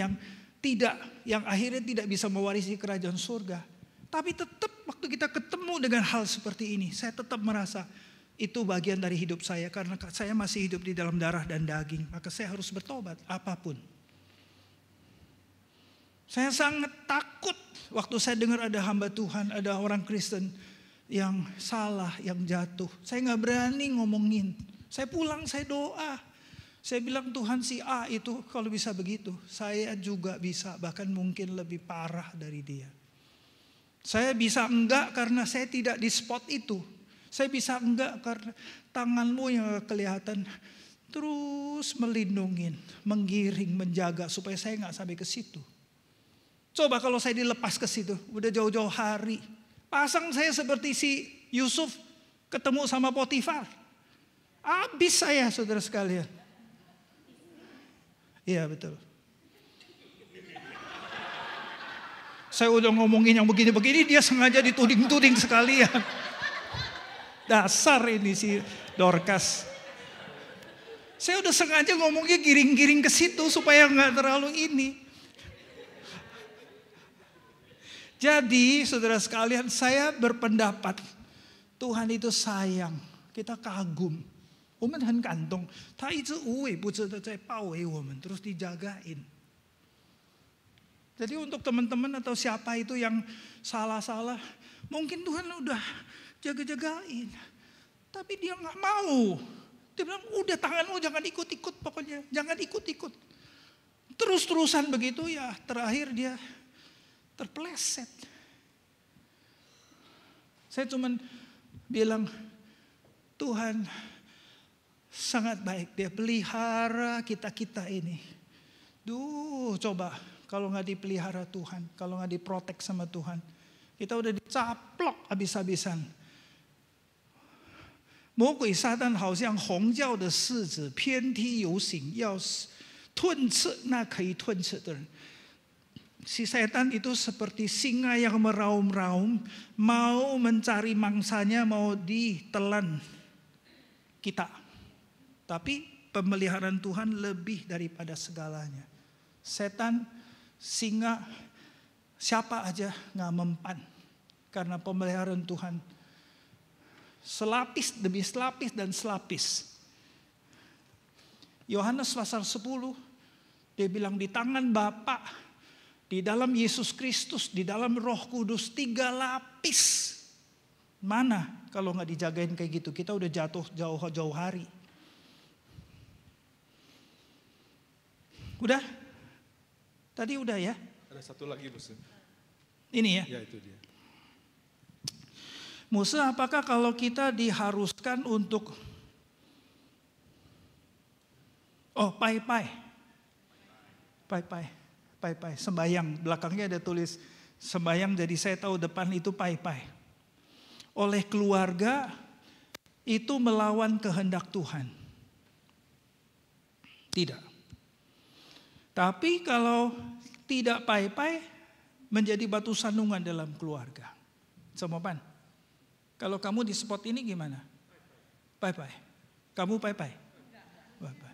yang akhirnya tidak bisa mewarisi kerajaan surga. Tapi tetap waktu kita ketemu dengan hal seperti ini. Saya tetap merasa itu bagian dari hidup saya. Karena saya masih hidup di dalam darah dan daging. Maka saya harus bertobat apapun. Saya sangat takut waktu saya dengar ada hamba Tuhan, ada orang Kristen yang salah, yang jatuh. Saya gak berani ngomongin. Saya pulang, saya doa. Saya bilang Tuhan si A itu kalau bisa begitu, saya juga bisa, bahkan mungkin lebih parah dari dia. Saya bisa enggak karena saya tidak di spot itu. Saya bisa enggak karena tanganmu yang kelihatan terus melindungi, menggiring, menjaga supaya saya gak sampai ke situ. Coba kalau saya dilepas ke situ, udah jauh-jauh hari. Pasang saya seperti si Yusuf ketemu sama Potifar. Habis saya saudara sekalian. Iya betul. Saya udah ngomongin yang begini-begini, dia sengaja dituding-tuding sekalian. Dasar ini si Dorcas. Saya udah sengaja ngomongnya giring-giring ke situ supaya gak terlalu ini. Jadi saudara sekalian, saya berpendapat Tuhan itu sayang, kita kagum. Terus dijagain. Jadi untuk teman-teman atau siapa itu yang salah-salah, mungkin Tuhan udah jaga-jagain. Tapi dia gak mau. Dia bilang udah tanganmu jangan ikut-ikut pokoknya, jangan ikut-ikut. Terus-terusan begitu ya terakhir dia terpeleset. Saya cuman bilang Tuhan sangat baik. Dia pelihara kita-kita ini. Coba kalau gak dipelihara Tuhan. Kalau gak diprotek sama Tuhan. Kita udah dicaplok habis-habisan. 魔鬼撒旦好像红教的狮子，遍体游行，要吞吃那可以吞吃的人。Si setan itu seperti singa yang meraung-raung, mau mencari mangsanya, mau ditelan kita. Tapi pemeliharaan Tuhan lebih daripada segalanya. Setan, singa, siapa aja gak mempan. Karena pemeliharaan Tuhan selapis demi selapis dan selapis. Yohanes pasal 10, dia bilang di tangan Bapa, di dalam Yesus Kristus, di dalam Roh Kudus, 3 lapis. Mana kalau nggak dijagain kayak gitu, kita udah jatuh jauh-jauh hari. Udah? Tadi udah ya? Ada satu lagi, Musa. Ini ya? Ya, itu dia. Musa, apakah kalau kita diharuskan untuk pai-pai, sembayang, belakangnya ada tulis sembayang, jadi saya tahu depan itu pai-pai. Oleh keluarga itu melawan kehendak Tuhan. Tidak. Tapi kalau tidak pai-pai, menjadi batu sandungan dalam keluarga. Sama Pan? Kalau kamu di spot ini gimana? Pai-pai. Kamu pai-pai? Pai-pai.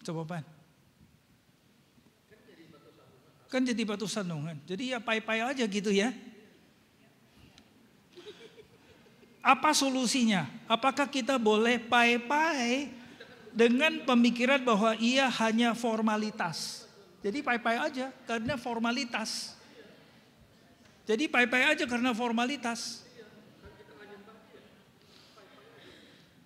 Coba Pan. Kan jadi batu sandungan. Jadi ya pai-pai aja gitu ya. Apa solusinya? Apakah kita boleh pai-pai dengan pemikiran bahwa ia hanya formalitas? Jadi pai-pai aja karena formalitas. Jadi pai-pai aja karena formalitas.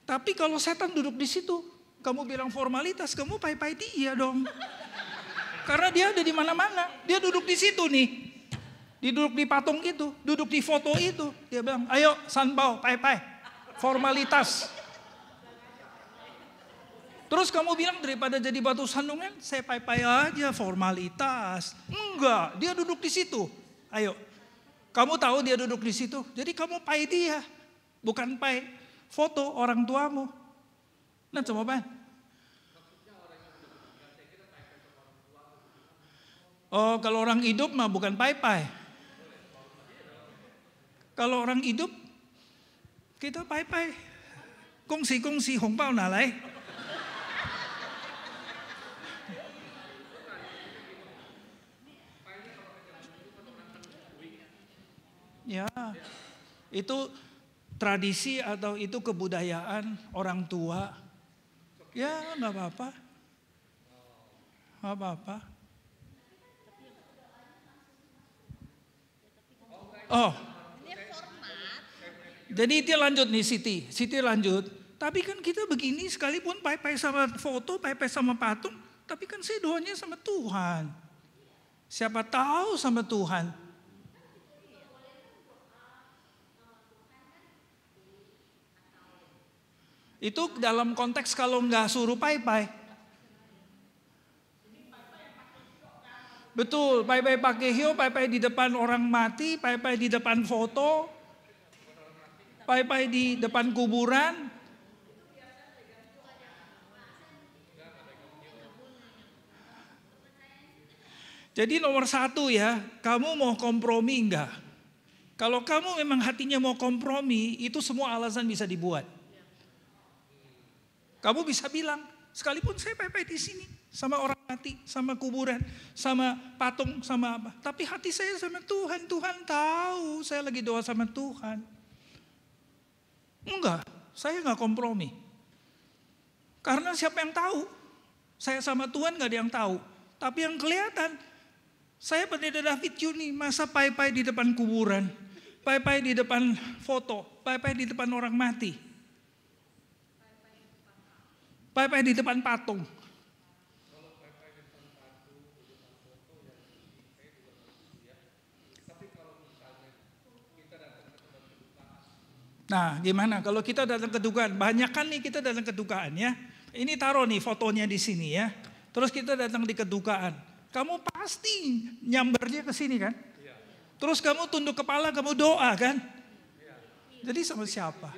Tapi kalau setan duduk di situ, kamu bilang formalitas, kamu pai-pai dia dong. Karena dia ada di mana-mana. Dia duduk di situ nih. Dia duduk di patung itu, duduk di foto itu. Dia bilang, ayo sanbao, pai-pai. Formalitas. Terus kamu bilang daripada jadi batu sandungan, saya pai-pai aja formalitas. Enggak, dia duduk di situ. Ayo, kamu tahu dia duduk di situ. Jadi kamu pai dia, bukan pai foto orang tuamu. Nah coba Pan. Oh kalau orang hidup mah bukan pai-pai. Kalau orang hidup kita pai-pai. Kongsi hongbao nalai. Ya, itu tradisi atau itu kebudayaan orang tua. Ya, nggak apa-apa. Nggak apa-apa. Oh, jadi itu lanjut nih Siti lanjut. Tapi kan kita begini sekalipun pai-pai sama foto, pai-pai sama patung. Tapi kan saya doanya sama Tuhan. Siapa tahu sama Tuhan. Itu dalam konteks kalau nggak suruh pai-pai. Betul, pai-pai pakai hio, pai-pai di depan orang mati, pai-pai di depan foto, pai-pai di depan kuburan. Jadi nomor 1 ya, kamu mau kompromi enggak? Kalau kamu memang hatinya mau kompromi, itu semua alasan bisa dibuat. Kamu bisa bilang, sekalipun saya pai-pai di sini, sama orang mati, sama kuburan, sama patung, sama apa. Tapi hati saya sama Tuhan, Tuhan tahu saya lagi doa sama Tuhan. Enggak, saya enggak kompromi. Karena siapa yang tahu? Saya sama Tuhan enggak ada yang tahu. Tapi yang kelihatan, saya pendeta David Juni, masa pai-pai di depan kuburan, pai-pai di depan foto, pai-pai di depan orang mati. Pai-pai di depan patung. Nah gimana kalau kita datang kedukaan? Banyak kan nih kita datang kedukaan ya. Ini taruh nih fotonya di sini ya. Terus kita datang di kedukaan. Kamu pasti nyambernya ke sini kan? Terus kamu tunduk kepala, kamu doa kan? Jadi sama siapa?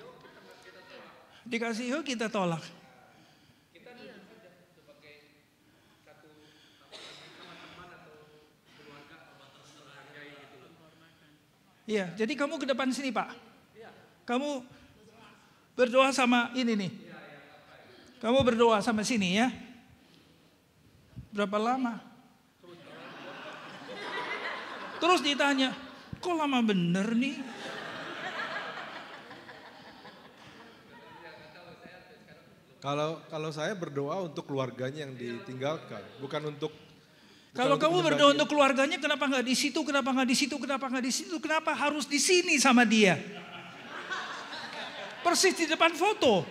Dikasih hio kita tolak. Iya, jadi kamu ke depan sini Pak. Kamu berdoa sama ini nih. Kamu berdoa sama sini ya. Berapa lama? Terus ditanya, kok lama bener nih? Kalau saya berdoa untuk keluarganya yang ditinggalkan, bukan untuk. Kalau kamu berdoa untuk keluarganya, kenapa nggak di situ, kenapa nggak di situ, kenapa nggak di situ, kenapa harus di sini sama dia? Persis di depan foto,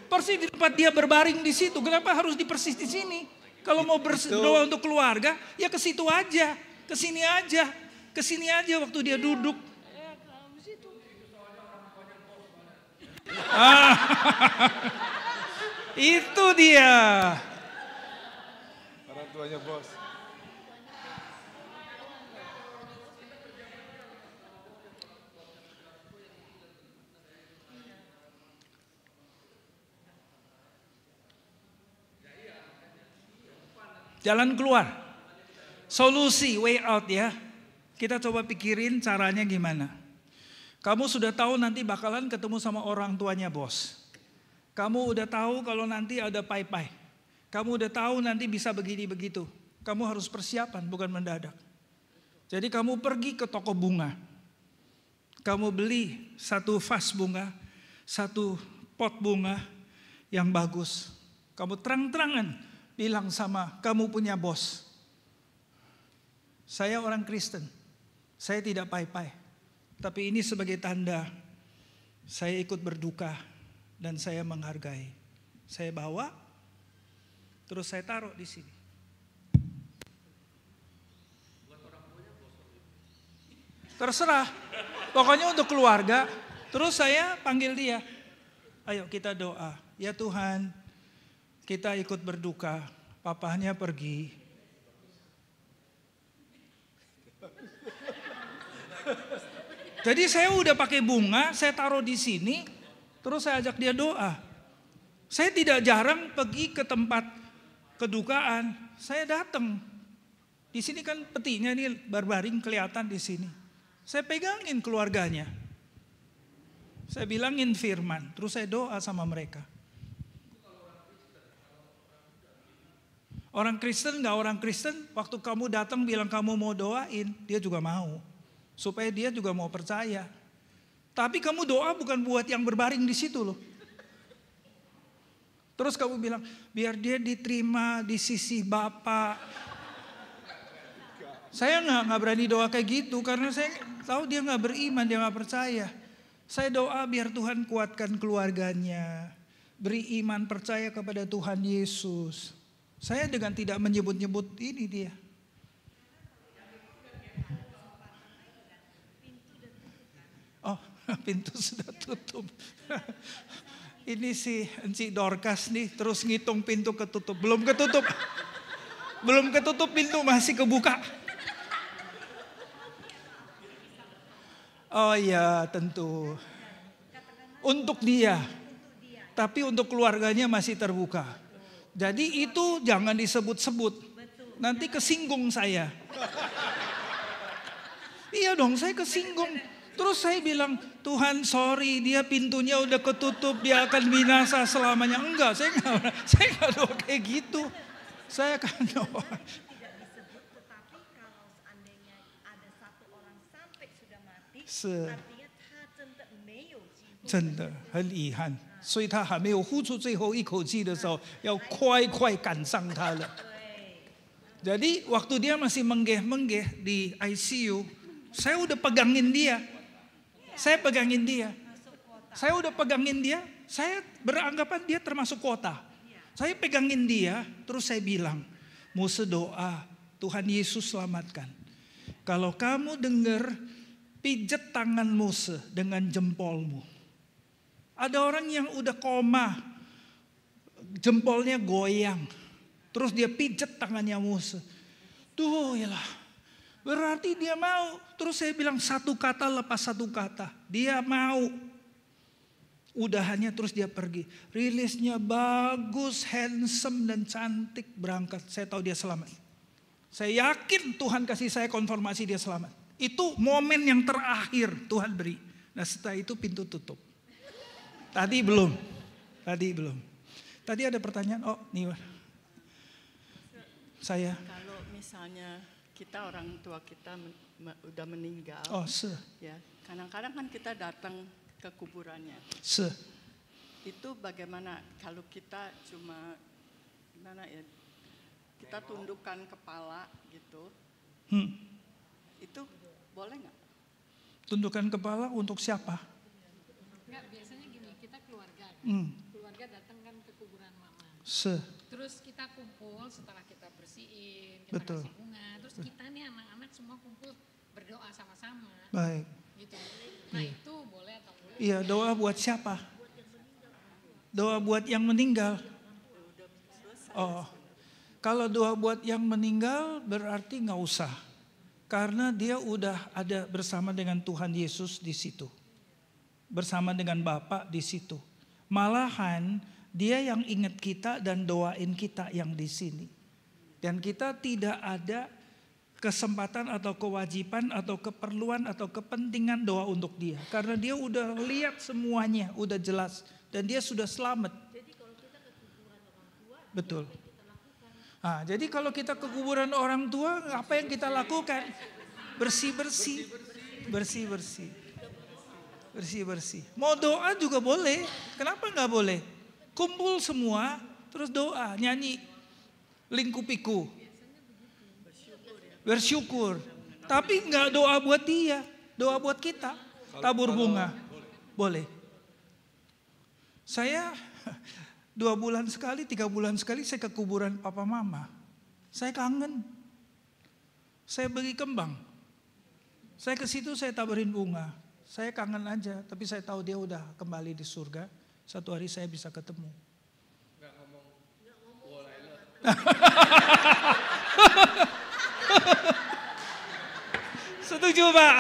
persis di tempat dia berbaring di situ, kenapa harus di persis di sini? Kalau mau berdoa untuk keluarga, ya ke situ aja, ke sini aja waktu dia duduk. Itu dia. Orang tuanya bos. Jalan keluar. Solusi, way out ya. Kita coba pikirin caranya gimana. Kamu sudah tahu nanti bakalan ketemu sama orang tuanya bos. Kamu udah tahu kalau nanti ada pai-pai. Kamu udah tahu nanti bisa begini begitu. Kamu harus persiapan, bukan mendadak. Jadi kamu pergi ke toko bunga. Kamu beli satu vas bunga, satu pot bunga yang bagus. Kamu terang-terangan bilang sama kamu punya bos. Saya orang Kristen, saya tidak pai-pai. Tapi ini sebagai tanda saya ikut berduka dan saya menghargai. Saya bawa, terus saya taruh di sini. Terserah, pokoknya untuk keluarga. Terus saya panggil dia, ayo kita doa. Ya Tuhan, kita ikut berduka, papahnya pergi. Jadi saya udah pakai bunga, saya taruh di sini, terus saya ajak dia doa. Saya tidak jarang pergi ke tempat kedukaan, saya datang. Di sini kan petinya nih berbaring kelihatan di sini. Saya pegangin keluarganya. Saya bilangin firman, terus saya doa sama mereka. Orang Kristen gak orang Kristen, waktu kamu datang bilang kamu mau doain, dia juga mau. Supaya dia juga mau percaya. Tapi kamu doa bukan buat yang berbaring di situ loh. Terus kamu bilang, biar dia diterima di sisi Bapa. Saya nggak berani doa kayak gitu karena saya tahu dia nggak beriman, dia nggak percaya. Saya doa biar Tuhan kuatkan keluarganya, beri iman percaya kepada Tuhan Yesus. Saya dengan tidak menyebut-nyebut ini dia. Oh, pintu sudah tutup. Ini si Encik Dorcas nih terus ngitung pintu ketutup. Belum ketutup. Belum ketutup pintu masih kebuka. Oh iya tentu. Untuk dia. Tapi untuk keluarganya masih terbuka. Jadi itu jangan disebut-sebut. Nanti kesinggung saya. Iya dong saya kesinggung. Terus saya bilang, Tuhan sorry dia pintunya udah ketutup, dia akan binasa selamanya. Enggak, saya nggak doa kayak gitu. Saya akan doa. Tidak disebut, tetapi kalau seandainya ada satu orang sampai sudah mati, artinya他真的没有机会。真的很遗憾，所以他还没有呼出最后一口气的时候，要快赶上他了。Jadi waktu dia masih menggeh-menggeh di ICU, saya udah pegangin dia. Saya pegangin dia. Saya udah pegangin dia. Saya beranggapan dia termasuk kota. Saya pegangin dia. Terus saya bilang. Mose doa. Tuhan Yesus selamatkan. Kalau kamu dengar. Pijet tangan Mose dengan jempolmu. Ada orang yang udah koma. Jempolnya goyang. Terus dia pijet tangannya Mose. Tuh ya lah. Berarti dia mau. Terus saya bilang satu kata lepas satu kata. Dia mau. Udahannya terus dia pergi. Rilisnya bagus, handsome dan cantik berangkat. Saya tahu dia selamat. Saya yakin Tuhan kasih saya konfirmasi dia selamat. Itu momen yang terakhir Tuhan beri. Nah setelah itu pintu tutup. Tadi belum. Tadi ada pertanyaan. Oh nih. Saya. Kalau misalnya kita orang tua kita udah meninggal, oh, ya kadang-kadang kan kita datang ke kuburannya. Itu bagaimana kalau kita cuma gimana ya? Kita tundukkan kepala gitu. Itu boleh nggak? Tundukkan kepala untuk siapa? Enggak, biasanya gini, kita keluarga. Keluarga datang kan ke kuburan mama. Terus kita kumpul setelah kita bersihin, kita kasih bunga. Terus kita nih anak-anak semua kumpul berdoa sama-sama. Baik. Gitu. Nah itu boleh atau boleh? Iya, doa buat siapa? Doa buat yang meninggal. Oh, kalau doa buat yang meninggal berarti nggak usah. Karena dia udah ada bersama dengan Tuhan Yesus di situ. Bersama dengan Bapa di situ. Malahan dia yang ingat kita dan doain kita yang di sini. Dan kita tidak ada kesempatan atau kewajiban atau keperluan atau kepentingan doa untuk dia. Karena dia udah lihat semuanya, udah jelas. Dan dia sudah selamat. Jadi kalau kita ke kuburan orang tua, betul. Apa yang kita lakukan? Jadi kalau kita ke kuburan orang tua, apa yang kita lakukan? Bersih-bersih. Bersih-bersih. Bersih-bersih. Mau doa juga boleh. Kenapa nggak boleh? Kumpul semua, terus doa, nyanyi lingkupiku. Bersyukur. Tapi nggak doa buat dia, doa buat kita. Tabur bunga. Boleh. Saya 2 bulan sekali, 3 bulan sekali saya ke kuburan papa mama. Saya kangen. Saya bagi kembang. Saya ke situ saya taburin bunga. Saya kangen aja, tapi saya tahu dia udah kembali di surga. Satu hari saya bisa ketemu. Nggak ngomong. Setuju, Pak.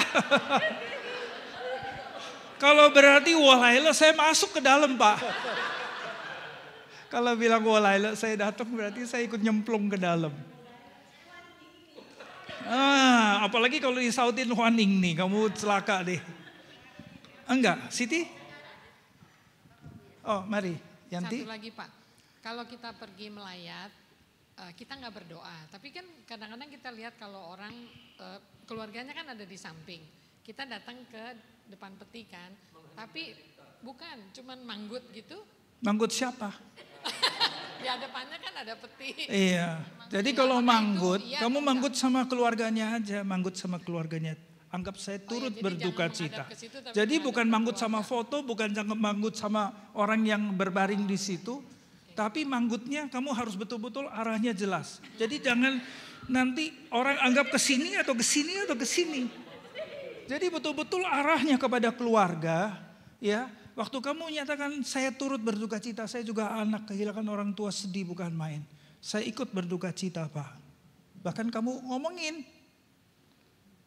Kalau berarti walaila saya masuk ke dalam, Pak. Kalau bilang walaila saya datang berarti saya ikut nyemplung ke dalam. Apalagi kalau disautin Huaning nih, kamu celaka deh. Enggak, Siti? Oh, mari, Yanti. Satu lagi, Pak. Kalau kita pergi melayat, kita nggak berdoa. Tapi kan kadang-kadang kita lihat kalau orang keluarganya kan ada di samping. Kita datang ke depan peti kan, tapi bukan cuman manggut gitu. Manggut siapa? Ya depannya kan ada peti. Iya. Jadi kalau manggut, iya, kamu manggut sama keluarganya aja, manggut sama keluarganya. Anggap saya turut berduka cita. Jadi bukan manggut sama foto, bukan manggut sama orang yang berbaring di situ. Tapi manggutnya kamu harus betul-betul arahnya jelas. Jadi jangan nanti orang anggap ke sini atau ke sini atau ke sini. Jadi betul-betul arahnya kepada keluarga, ya. Waktu kamu nyatakan saya turut berduka cita, saya juga anak kehilangan orang tua sedih bukan main. Saya ikut berduka cita, Pak. Bahkan kamu ngomongin.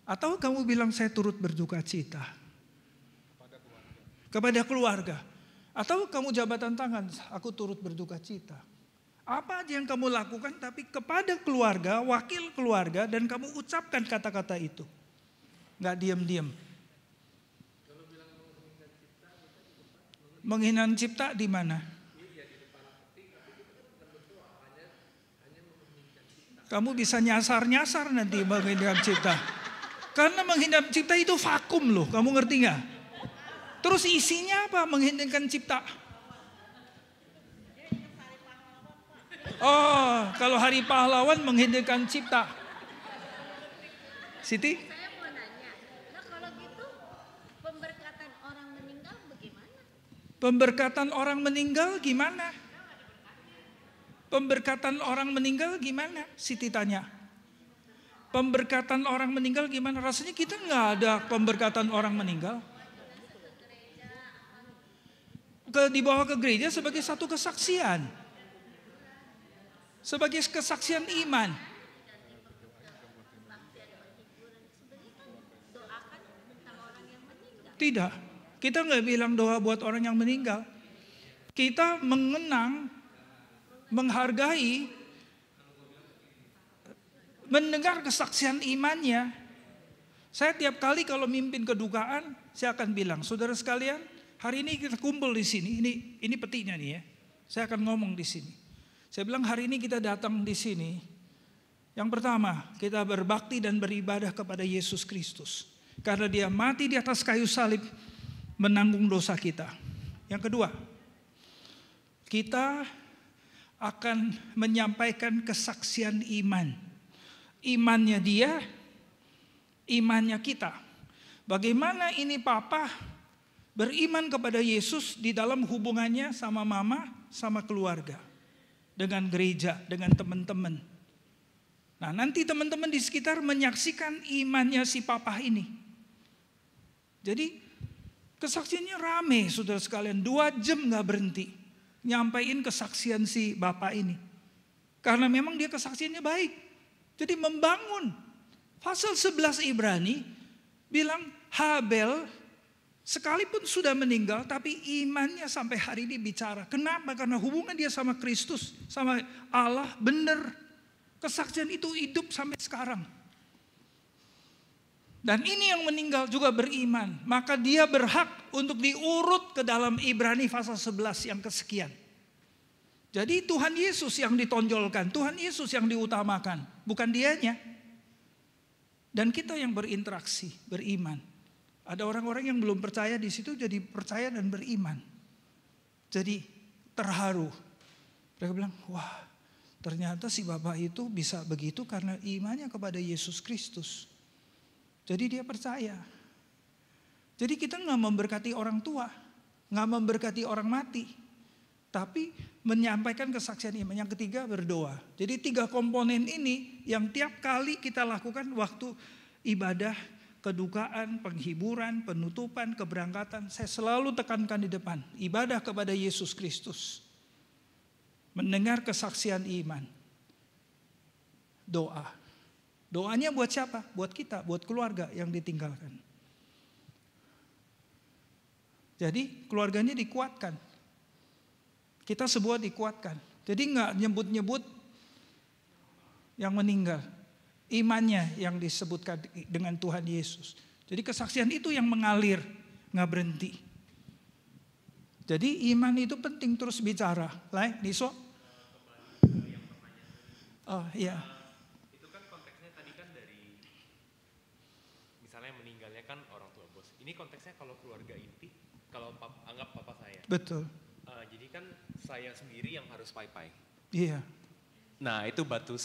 Atau kamu bilang saya turut berduka cita. Kepada keluarga. Atau kamu jabatan tangan, aku turut berduka cita. Apa aja yang kamu lakukan tapi kepada keluarga, wakil keluarga dan kamu ucapkan kata-kata itu. Nggak diam-diam. Menghinaan cipta di mana? Kamu bisa nyasar-nyasar nanti menghinakan cipta. Karena menghinakan cipta itu vakum loh, kamu ngerti nggak? Terus isinya apa menghinakan cipta? Oh, kalau hari pahlawan menghinakan cipta. Siti? Saya mau nanya, nah kalau gitu pemberkatan orang meninggal bagaimana? Pemberkatan orang meninggal gimana? Pemberkatan orang meninggal gimana? Siti tanya. Pemberkatan orang meninggal gimana? Rasanya kita nggak ada pemberkatan orang meninggal. Dibawa ke gereja sebagai satu kesaksian. Sebagai kesaksian iman. Tidak, kita nggak bilang doa buat orang yang meninggal. Kita mengenang, menghargai, mendengar kesaksian imannya. Saya tiap kali kalau mimpin kedukaan, saya akan bilang, saudara sekalian, hari ini kita kumpul di sini. Ini petinya nih ya. Saya akan ngomong di sini. Saya bilang hari ini kita datang di sini. Yang pertama, kita berbakti dan beribadah kepada Yesus Kristus. Karena dia mati di atas kayu salib menanggung dosa kita. Yang kedua, kita akan menyampaikan kesaksian iman. Imannya dia, imannya kita. Bagaimana ini papa beriman kepada Yesus di dalam hubungannya sama mama, sama keluarga. Dengan gereja, dengan teman-teman. Nah, nanti teman-teman di sekitar menyaksikan imannya si papa ini. Jadi kesaksiannya rame saudara sekalian, 2 jam gak berhenti. Nyampaikan kesaksian si bapak ini. Karena memang dia kesaksiannya baik. Jadi membangun. Pasal 11 Ibrani bilang Habel sekalipun sudah meninggal, tapi imannya sampai hari ini bicara. Kenapa? Karena hubungan dia sama Kristus, sama Allah benar. Kesaksian itu hidup sampai sekarang. Dan ini yang meninggal juga beriman. Maka dia berhak untuk diurut ke dalam Ibrani pasal 11 yang kesekian. Jadi Tuhan Yesus yang ditonjolkan, Tuhan Yesus yang diutamakan, bukan dianya. Dan kita yang berinteraksi, beriman. Ada orang-orang yang belum percaya di situ jadi percaya dan beriman. Jadi terharu. Mereka bilang, wah ternyata si bapak itu bisa begitu karena imannya kepada Yesus Kristus. Jadi dia percaya. Jadi kita nggak memberkati orang tua, nggak memberkati orang mati, tapi menyampaikan kesaksian iman. Yang ketiga berdoa. Jadi 3 komponen ini yang tiap kali kita lakukan waktu ibadah, kedukaan, penghiburan, penutupan, keberangkatan. Saya selalu tekankan di depan. Ibadah kepada Yesus Kristus. Mendengar kesaksian iman. Doa. Doanya buat siapa? Buat kita, buat keluarga yang ditinggalkan. Jadi keluarganya dikuatkan. Kita semua dikuatkan. Jadi nggak nyebut-nyebut yang meninggal. Imannya yang disebutkan dengan Tuhan Yesus. Jadi kesaksian itu yang mengalir, nggak berhenti. Jadi iman itu penting terus bicara. Lai, Niso? Oh iya. Itu kan konteksnya tadi kan dari, misalnya meninggalnya kan orang tua bos. Ini konteksnya kalau keluarga inti, kalau anggap papa saya. Betul. Jadi kan saya sendiri yang harus pai-pai. Iya. Nah itu batu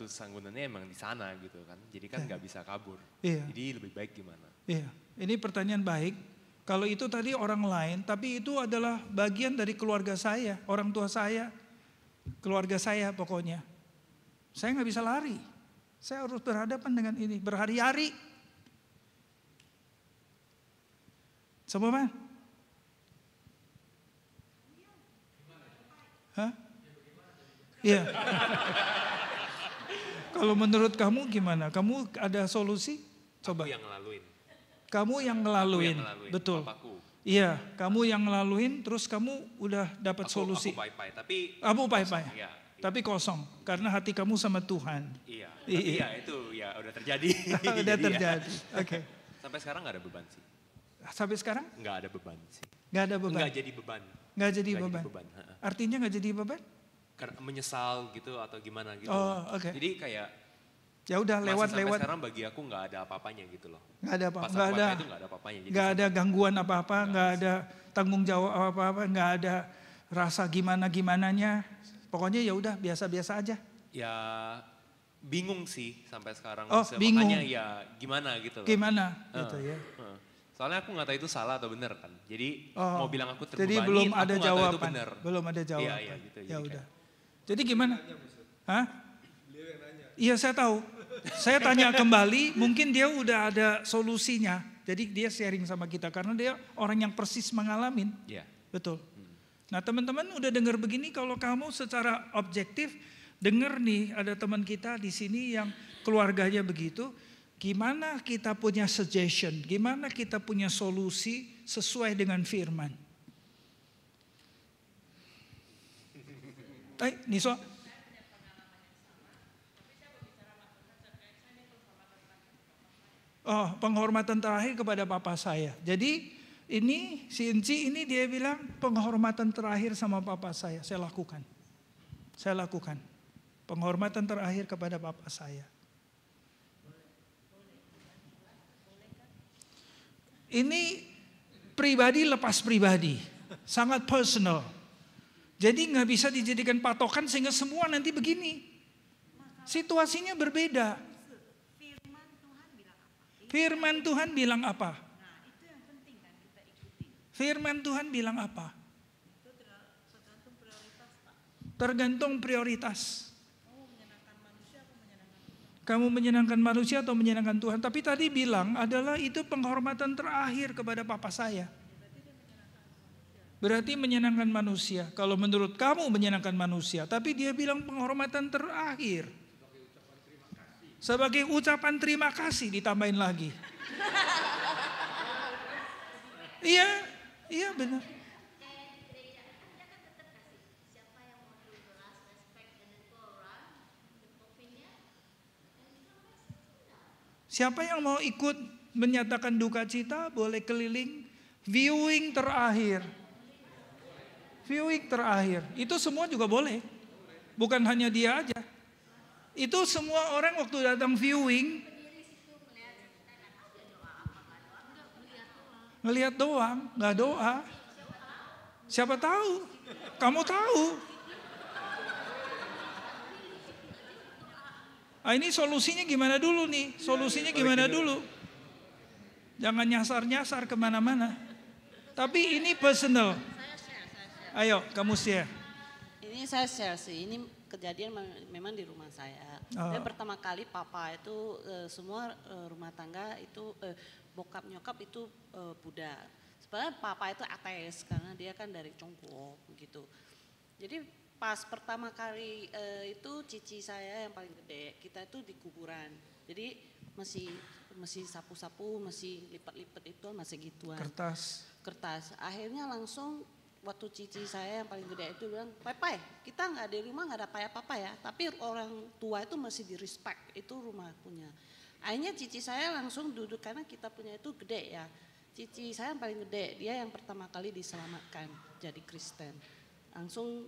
sanggunannya emang di sana gitu kan. Jadi kan nggak bisa kabur. Iya. Jadi lebih baik gimana? Iya. Ini pertanyaan baik. Kalau itu tadi orang lain, tapi itu adalah bagian dari keluarga saya, orang tua saya, keluarga saya pokoknya. Saya nggak bisa lari. Saya harus berhadapan dengan ini berhari-hari. Semua man? Hah? Iya. Kalau menurut kamu gimana? Kamu ada solusi? Coba. Aku yang ngelaluin. Kamu yang ngelaluin. Betul. Papaku. Iya, kamu yang ngelaluin terus kamu udah dapat solusi. Aku pai-pai, tapi kamu pai-pai. Iya. Tapi kosong karena hati kamu sama Tuhan. Iya. Iya, itu ya udah terjadi. Udah terjadi. Oke. Sampai sekarang nggak ada beban sih. Sampai sekarang? Nggak ada beban sih. Nggak ada beban. Nggak jadi beban. Nggak jadi beban. Artinya nggak jadi beban? Karena menyesal gitu atau gimana gitu. Oh, oke. Jadi kayak ya udah lewat. Sekarang bagi aku nggak ada apa-apanya gitu loh. Nggak ada apa, nggak ada apa-apanya. Nggak ada gangguan apa-apa, nggak ada tanggung jawab apa-apa, nggak ada rasa gimana-gimananya. Pokoknya ya udah biasa-biasa aja. Ya bingung sih sampai sekarang. Oh, bingung. Makanya ya gimana gitu loh. Gimana gitu ya. Soalnya aku nggak tahu itu salah atau benar kan. Jadi mau bilang aku terbebani, jadi belum ada aku jawaban. Itu benar. Belum ada jawaban. Iya, gitu. Ya udah. Jadi gimana? Hah? Iya saya tahu. Saya tanya kembali, mungkin dia udah ada solusinya. Jadi dia sharing sama kita karena dia orang yang persis mengalamin. Iya. Betul. Nah teman-teman udah dengar begini, kalau kamu secara objektif dengar nih ada teman kita di sini yang keluarganya begitu, gimana kita punya suggestion, gimana kita punya solusi sesuai dengan firman. Niso. Oh, penghormatan terakhir kepada papa saya. Jadi ini si Enci ini dia bilang penghormatan terakhir sama papa saya lakukan. Saya lakukan. Penghormatan terakhir kepada papa saya. Ini pribadi lepas pribadi. Sangat personal. Jadi nggak bisa dijadikan patokan sehingga semua nanti begini. Situasinya berbeda. Firman Tuhan bilang apa? Firman Tuhan bilang apa? Tergantung prioritas. Kamu menyenangkan manusia atau menyenangkan Tuhan. Tapi tadi bilang adalah itu penghormatan terakhir kepada papa saya. Berarti menyenangkan manusia. Kalau menurut kamu menyenangkan manusia. Tapi dia bilang penghormatan terakhir. Sebagai ucapan terima kasih ditambahin lagi. Iya benar. Siapa yang mau ikut menyatakan duka cita boleh keliling. Viewing terakhir. Viewing terakhir. Itu semua juga boleh. Bukan hanya dia aja. Itu semua orang waktu datang viewing. Ngelihat doang, gak doa. Siapa tahu? Kamu tahu. Ini solusinya gimana dulu nih? Solusinya gimana dulu? Jangan nyasar-nyasar kemana-mana. Tapi ini personal. Ayo, kamu share. Ini saya share sih. Ini kejadian memang di rumah saya. Dan pertama kali papa itu semua rumah tangga itu bokap nyokap itu Buddha. Sebenarnya papa itu ateis karena dia kan dari Tiongkok gitu. Jadi pas pertama kali itu cici saya yang paling gede, kita itu di kuburan. Jadi masih sapu-sapu, masih lipat-lipat itu masih gituan. Kertas. Akhirnya langsung waktu cici saya yang paling gede itu bilang, "Pai, kita nggak di rumah nggak ada apa-apa ya, tapi orang tua itu masih di respect, itu rumah punya." Akhirnya cici saya langsung duduk karena kita punya itu gede ya. Cici saya yang paling gede, dia yang pertama kali diselamatkan jadi Kristen. Langsung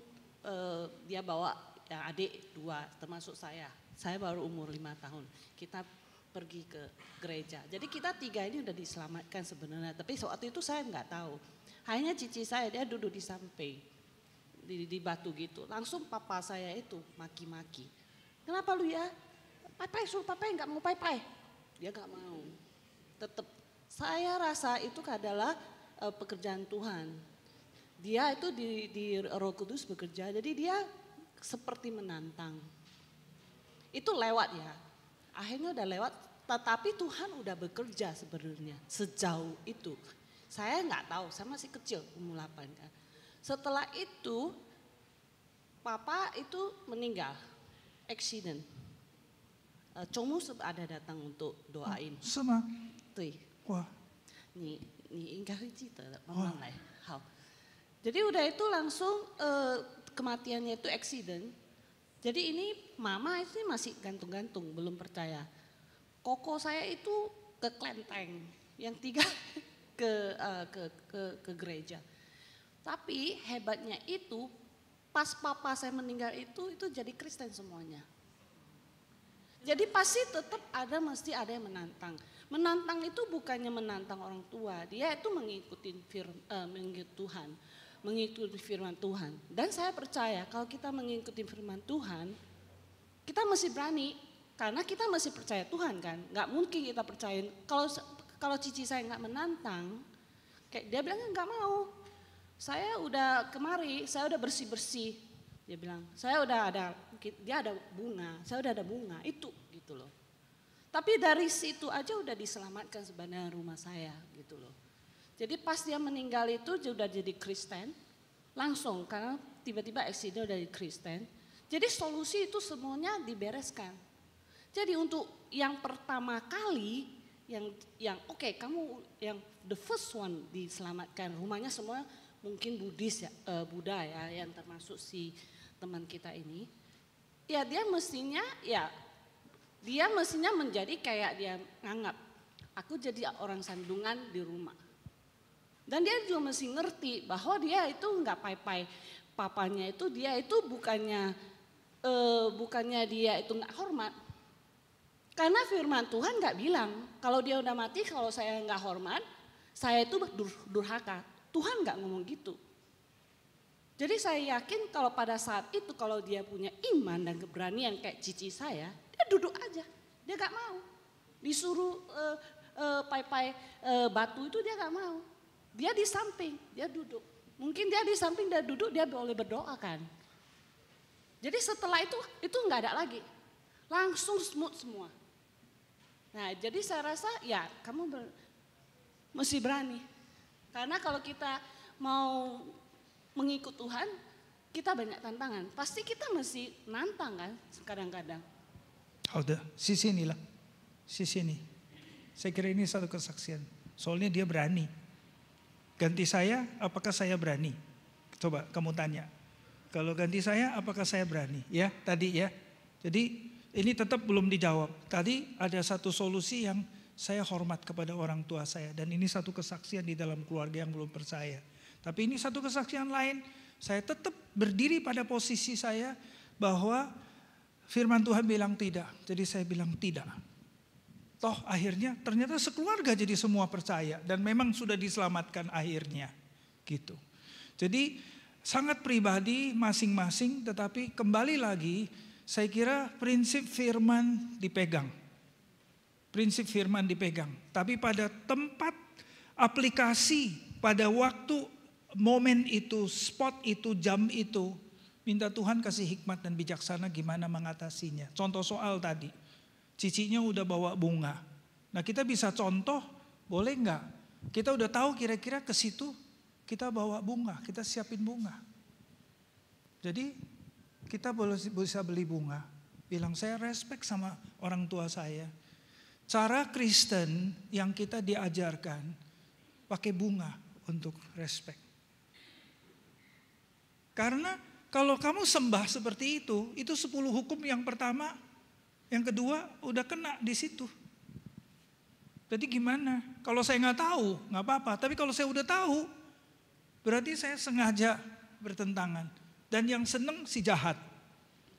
dia bawa ya, adik 2 termasuk saya. Saya baru umur 5 tahun. Kita pergi ke gereja. Jadi kita 3 ini udah diselamatkan sebenarnya. Tapi waktu itu saya nggak tahu. Hanya cici saya dia duduk di samping di batu gitu. Langsung papa saya itu maki-maki. "Kenapa lu ya? Pai suruh papa nggak mau pai." Dia nggak mau. Tetap saya rasa itu adalah pekerjaan Tuhan. Dia itu di Roh Kudus bekerja, jadi dia seperti menantang. Itu lewat ya, akhirnya udah lewat, tetapi Tuhan udah bekerja sebenarnya sejauh itu. Saya nggak tahu, saya masih kecil, umur 8 kan. Setelah itu, papa itu meninggal, accident. Chomu ada datang untuk doain. Sama. Tuh. Wah. Ni ingkar cerita, mama lah. Jadi udah itu langsung kematiannya itu accident. Jadi ini mama itu masih gantung-gantung, belum percaya. Koko saya itu ke kelenteng, yang 3 ke gereja. Tapi hebatnya itu pas papa saya meninggal itu jadi Kristen semuanya. Jadi pasti tetap mesti ada yang menantang. Menantang itu bukannya menantang orang tua, dia itu mengikuti Tuhan. Mengikuti firman Tuhan. Dan saya percaya kalau kita mengikuti firman Tuhan, kita mesti berani. Karena kita masih percaya Tuhan kan. Gak mungkin kita percayain. Kalau cici saya gak menantang, kayak dia bilang gak mau. Saya udah kemari, saya udah bersih-bersih. Dia bilang, dia ada bunga, saya udah ada bunga, itu gitu loh. Tapi dari situ aja udah diselamatkan sebenarnya rumah saya gitu loh. Jadi pas dia meninggal itu sudah jadi Kristen, langsung karena tiba-tiba accident udah jadi Kristen. Jadi solusi itu semuanya dibereskan. Jadi untuk yang pertama kali, yang oke, kamu yang the first one diselamatkan, rumahnya semua mungkin Buddhis ya, Buddha ya, yang termasuk si teman kita ini. Ya dia mestinya menjadi kayak dia nganggap, aku jadi orang sandungan di rumah. Dan dia juga mesti ngerti bahwa dia itu nggak pai-pai. Papanya itu dia itu bukannya dia itu nggak hormat. Karena firman Tuhan nggak bilang kalau dia udah mati, kalau saya nggak hormat, saya itu durhaka. Tuhan nggak ngomong gitu. Jadi saya yakin kalau pada saat itu kalau dia punya iman dan keberanian kayak cici saya, dia duduk aja, dia gak mau. Disuruh pai-pai batu itu dia gak mau. Dia di samping, dia duduk. Mungkin dia di samping, dia duduk, dia boleh berdoa kan. Jadi setelah itu gak ada lagi. Langsung smooth semua. Nah jadi saya rasa ya kamu mesti berani. Karena kalau kita mau mengikut Tuhan, kita banyak tantangan. Pasti kita mesti nantang kan kadang-kadang. Udah, sisi inilah. Sisi ini. Saya kira ini satu kesaksian. Soalnya dia berani. Ganti saya, apakah saya berani? Coba kamu tanya. Kalau ganti saya, apakah saya berani? Ya, tadi ya. Jadi ini tetap belum dijawab. Tadi ada satu solusi yang saya hormat kepada orang tua saya. Dan ini satu kesaksian di dalam keluarga yang belum percaya. Tapi ini satu kesaksian lain, saya tetap berdiri pada posisi saya bahwa firman Tuhan bilang tidak. Jadi saya bilang tidak. Toh akhirnya ternyata sekeluarga jadi semua percaya dan memang sudah diselamatkan akhirnya. Gitu. Jadi sangat pribadi masing-masing, tetapi kembali lagi saya kira prinsip firman dipegang. Prinsip firman dipegang. Tapi pada tempat aplikasi, pada waktu momen itu, spot itu, jam itu, minta Tuhan kasih hikmat dan bijaksana gimana mengatasinya. Contoh soal tadi, cicinya udah bawa bunga. Nah kita bisa contoh, boleh nggak? Kita udah tahu kira-kira ke situ kita bawa bunga, kita siapin bunga. Jadi kita bisa beli bunga. Bilang saya respect sama orang tua saya. Cara Kristen yang kita diajarkan pakai bunga untuk respect. Karena kalau kamu sembah seperti itu 10 hukum yang pertama, yang kedua udah kena di situ. Jadi gimana? Kalau saya nggak tahu, nggak apa-apa. Tapi kalau saya udah tahu, berarti saya sengaja bertentangan. Dan yang seneng si jahat.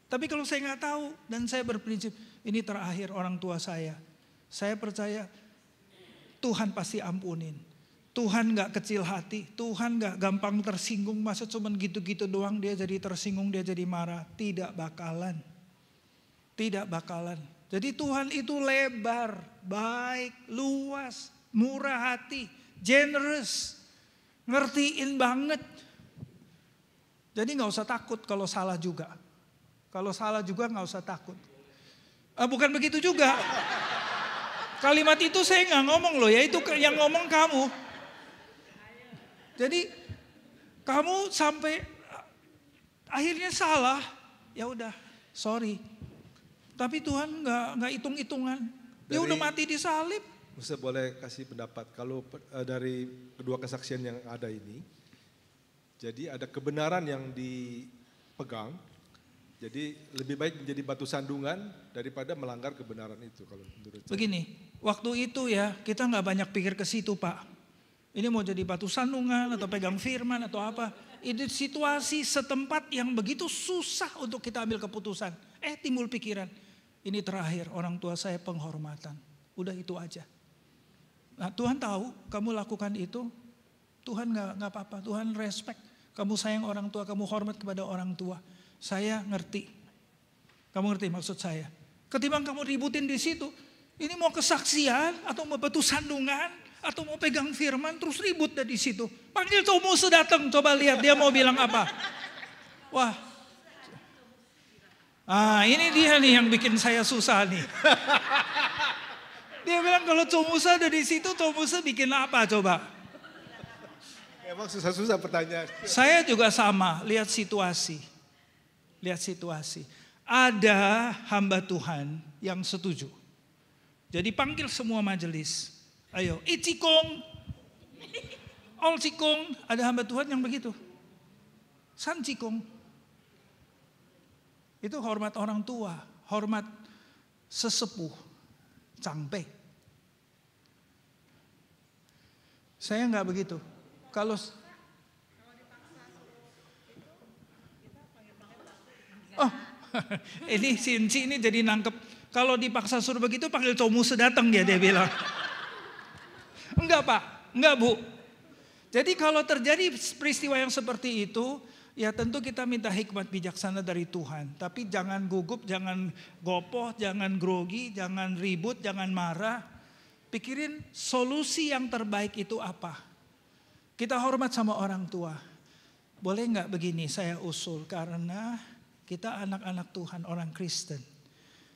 Tapi kalau saya nggak tahu dan saya berprinsip, ini terakhir orang tua saya percaya Tuhan pasti ampunin. Tuhan gak kecil hati, Tuhan gak gampang tersinggung, masa cuman gitu-gitu doang dia jadi tersinggung, dia jadi marah. Tidak bakalan. Tidak bakalan. Jadi Tuhan itu lebar, baik, luas, murah hati, generous, ngertiin banget. Jadi gak usah takut kalau salah juga. Kalau salah juga gak usah takut. Bukan begitu juga. Kalimat itu saya gak ngomong loh ya, itu yang ngomong kamu. Jadi kamu sampai akhirnya salah, ya udah, sorry. Tapi Tuhan nggak hitung-hitungan. Dia udah mati di salib. Saya boleh kasih pendapat kalau dari kedua kesaksian yang ada ini, jadi ada kebenaran yang dipegang. Jadi lebih baik menjadi batu sandungan daripada melanggar kebenaran itu kalau menurut saya. Begini, waktu itu ya kita nggak banyak pikir ke situ Pak. Ini mau jadi batu sandungan atau pegang firman atau apa. Itu situasi setempat yang begitu susah untuk kita ambil keputusan. Timbul pikiran, ini terakhir orang tua saya penghormatan. Udah itu aja. Nah Tuhan tahu kamu lakukan itu, Tuhan nggak apa-apa, Tuhan respect. Kamu sayang orang tua, kamu hormat kepada orang tua. Saya ngerti. Kamu ngerti maksud saya. Ketimbang kamu ributin di situ, ini mau kesaksian atau mau batu sandungan atau mau pegang firman terus ribut dari situ. Panggil Tomuse datang, coba lihat dia mau bilang apa. Wah. Ini dia nih yang bikin saya susah nih. Dia bilang kalau Tomuse ada di situ, Tomuse bikin apa coba? Emang susah-susah pertanyaan. Saya juga sama, lihat situasi. Lihat situasi. Ada hamba Tuhan yang setuju. Jadi panggil semua majelis. Ayo, Icikong, All Cikong, ada hamba Tuhan yang begitu. San Cikong. Itu hormat orang tua, hormat sesepuh, cangpe. Saya enggak begitu. Kalau ini Sinci ini jadi nangkep. Kalau dipaksa suruh begitu panggil Tomuse datang dia bilang. Enggak Pak, enggak Bu. Jadi kalau terjadi peristiwa yang seperti itu, Ya tentu kita minta hikmat bijaksana dari Tuhan. Tapi jangan gugup, jangan gopoh, jangan grogi, jangan ribut, jangan marah. Pikirin solusi yang terbaik itu apa. Kita hormat sama orang tua. Boleh nggak begini saya usul, karena kita anak-anak Tuhan, orang Kristen.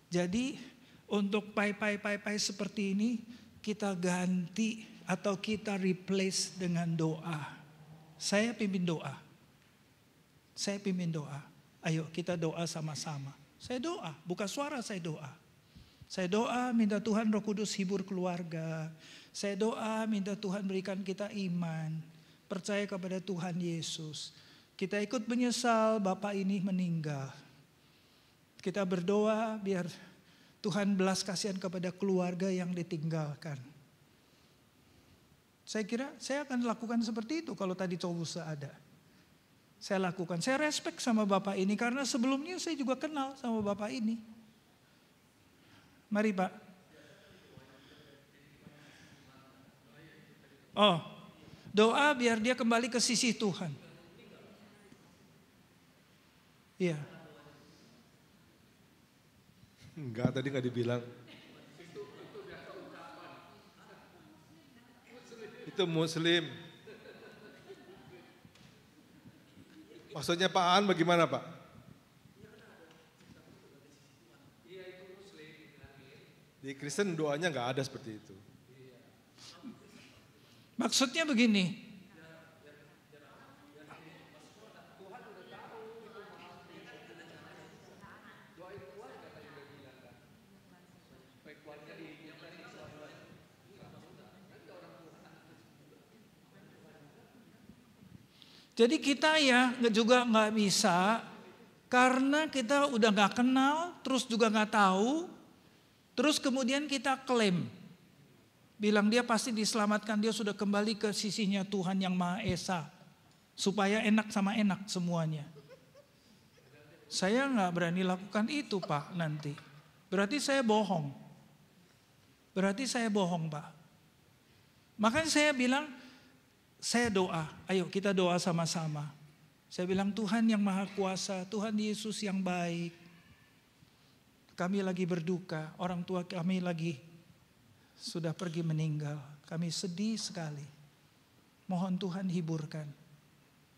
Jadi untuk pai-pai seperti ini kita ganti atau kita replace dengan doa. Saya pimpin doa. Saya pimpin doa. Ayo kita doa sama-sama. Saya doa, buka suara saya doa. Saya doa minta Tuhan Roh Kudus hibur keluarga. Saya doa minta Tuhan berikan kita iman. Percaya kepada Tuhan Yesus. Kita ikut menyesal Bapak ini meninggal. Kita berdoa biar Tuhan belas kasihan kepada keluarga yang ditinggalkan. Saya kira saya akan lakukan seperti itu kalau tadi Cowusa ada. Saya lakukan. Saya respect sama Bapak ini karena sebelumnya saya juga kenal sama Bapak ini. Mari Pak. Oh, doa biar dia kembali ke sisi Tuhan. Iya. Enggak, tadi nggak dibilang. Itu Muslim. Maksudnya Pak An bagaimana Pak? Di Kristen doanya nggak ada seperti itu. Maksudnya begini. Jadi kita ya juga nggak bisa karena kita udah nggak kenal, terus juga nggak tahu, terus kemudian kita klaim, bilang dia pasti diselamatkan, dia sudah kembali ke sisinya Tuhan yang Maha Esa, supaya enak sama enak semuanya. Saya nggak berani lakukan itu Pak nanti, berarti saya bohong, Pak. Makanya saya bilang. Saya doa, ayo kita doa sama-sama. Saya bilang Tuhan yang Maha Kuasa, Tuhan Yesus yang baik. Kami lagi berduka, orang tua kami lagi sudah pergi meninggal. Kami sedih sekali. Mohon Tuhan hiburkan.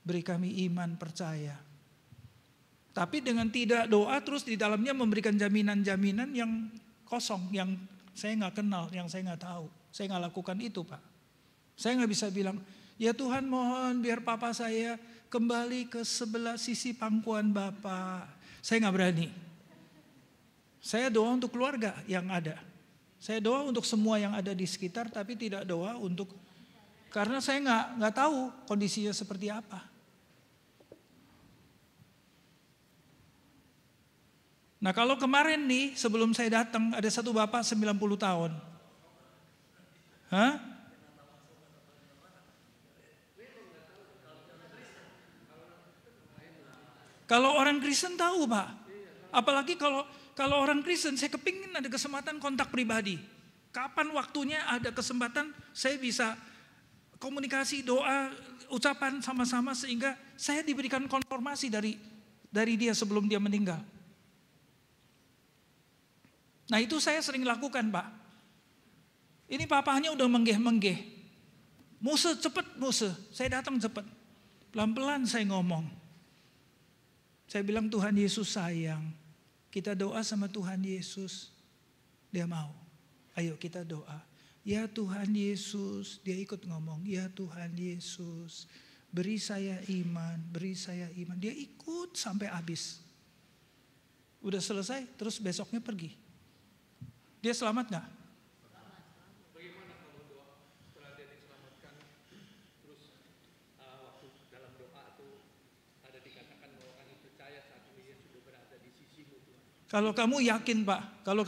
Beri kami iman percaya. Tapi dengan tidak doa terus di dalamnya memberikan jaminan-jaminan yang kosong. Yang saya gak kenal, yang saya gak tahu. Saya gak lakukan itu Pak. Saya gak bisa bilang, ya Tuhan mohon biar papa saya kembali ke sebelah sisi pangkuan Bapak. Saya gak berani. Saya doa untuk keluarga yang ada. Saya doa untuk semua yang ada di sekitar, tapi tidak doa untuk, karena saya nggak tahu kondisinya seperti apa. Nah kalau kemarin nih sebelum saya datang ada satu bapak 90 tahun. Hah? Kalau orang Kristen tahu Pak, apalagi kalau orang Kristen, saya kepingin ada kesempatan kontak pribadi. Kapan waktunya ada kesempatan saya bisa komunikasi, doa, ucapan sama-sama sehingga saya diberikan konfirmasi dari dia sebelum dia meninggal. Nah itu saya sering lakukan Pak. Ini papahnya udah menggeh-menggeh. Muse cepet, saya datang cepet. Pelan-pelan saya ngomong. Saya bilang Tuhan Yesus sayang. Kita doa sama Tuhan Yesus. Dia mau. Ayo kita doa. Ya Tuhan Yesus. Dia ikut ngomong. Ya Tuhan Yesus. Beri saya iman. Beri saya iman. Dia ikut sampai habis. Udah selesai. Terus besoknya pergi. Dia selamat gak? Bagaimana kalau doa setelah dia diselamatkan. Terus waktu dalam doa itu ada dikatakan bahwa kami percaya saat ini dia sudah berada di sisimu Tuhan. Kalau kamu yakin Pak, kalau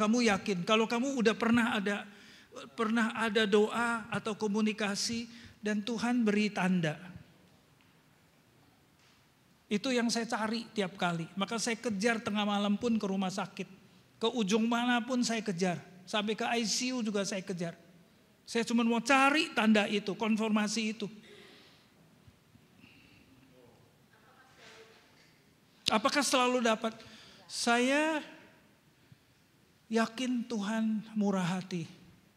kamu udah pernah ada doa atau komunikasi dan Tuhan beri tanda. Itu yang saya cari tiap kali. Maka saya kejar tengah malam pun ke rumah sakit. Ke ujung manapun saya kejar. Sampai ke ICU juga saya kejar. Saya cuma mau cari tanda itu, konfirmasi itu. Apakah selalu dapat? Saya yakin Tuhan murah hati.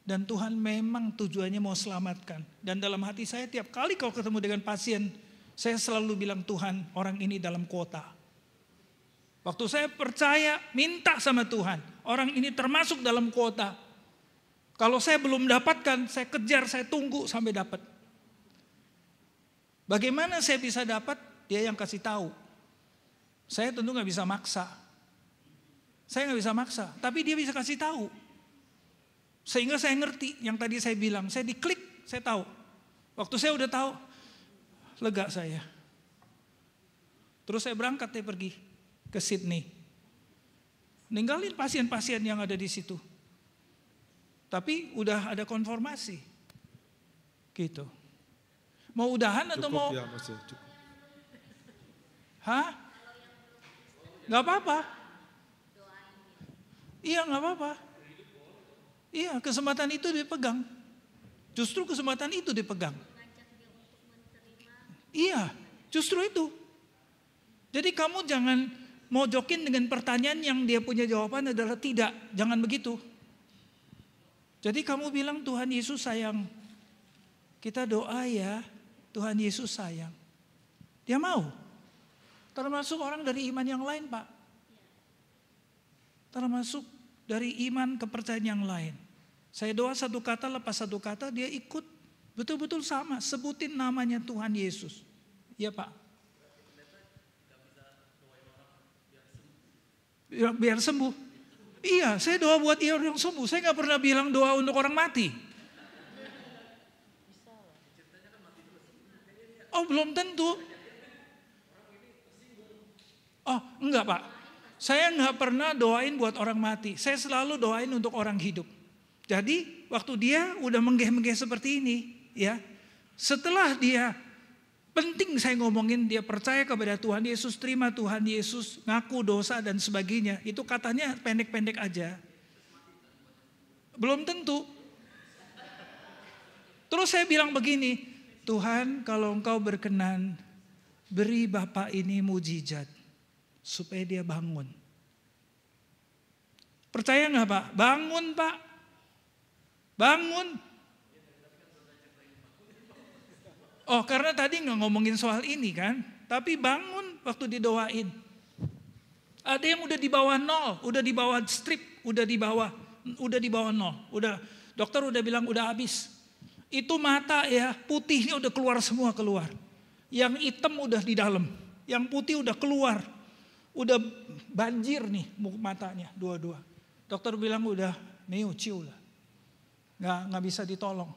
Dan Tuhan memang tujuannya mau selamatkan. Dan dalam hati saya tiap kali kalau ketemu dengan pasien, saya selalu bilang, Tuhan, orang ini dalam kuota. Waktu saya percaya, minta sama Tuhan, orang ini termasuk dalam kuota. Kalau saya belum dapatkan, saya kejar, saya tunggu sampai dapat. Bagaimana saya bisa dapat? Dia yang kasih tahu. Saya tentu nggak bisa maksa. Saya nggak bisa maksa, tapi dia bisa kasih tahu. Sehingga saya ngerti yang tadi saya bilang, saya diklik, saya tahu. Waktu saya udah tahu, lega saya. Terus saya berangkat, saya pergi ke Sydney. Ninggalin pasien-pasien yang ada di situ. Tapi udah ada konfirmasi. Gitu. Mau udahan atau Cukup mau? Ya, Mas, cukup. Hah? Gak apa-apa. Iya gak apa-apa. Iya, kesempatan itu dipegang. Justru kesempatan itu dipegang. Iya, justru itu. Jadi kamu jangan mojokin dengan pertanyaan yang dia punya jawaban adalah tidak. Jangan begitu. Jadi kamu bilang Tuhan Yesus sayang. Kita doa ya, Tuhan Yesus sayang. Dia mau. Termasuk orang dari iman yang lain, Pak. Termasuk dari iman kepercayaan yang lain. Saya doa satu kata lepas satu kata, dia ikut betul-betul sama. Sebutin namanya Tuhan Yesus. Iya Pak. Biar sembuh. Iya, saya doa buat dia yang sembuh. Saya gak pernah bilang doa untuk orang mati. Oh belum tentu. Oh enggak Pak. Saya gak pernah doain buat orang mati. Saya selalu doain untuk orang hidup. Jadi waktu dia udah menggeh-menggeh seperti ini, ya, setelah dia, penting saya ngomongin dia percaya kepada Tuhan Yesus, terima Tuhan Yesus, ngaku dosa dan sebagainya, itu katanya pendek-pendek aja. Belum tentu. Terus saya bilang begini, Tuhan kalau Engkau berkenan, beri Bapak ini mujizat, supaya dia bangun. Percaya gak Pak? Bangun Pak. Bangun. Oh karena tadi gak ngomongin soal ini kan. Tapi bangun waktu didoain. Ada yang udah di bawah 0. Udah di bawah strip. Udah di bawah 0. Udah, dokter udah bilang udah habis. Itu mata ya putihnya udah keluar. Yang hitam udah di dalam. Yang putih udah keluar. Udah banjir nih matanya dua-dua. Dokter bilang udah ciu lah. Nggak bisa ditolong.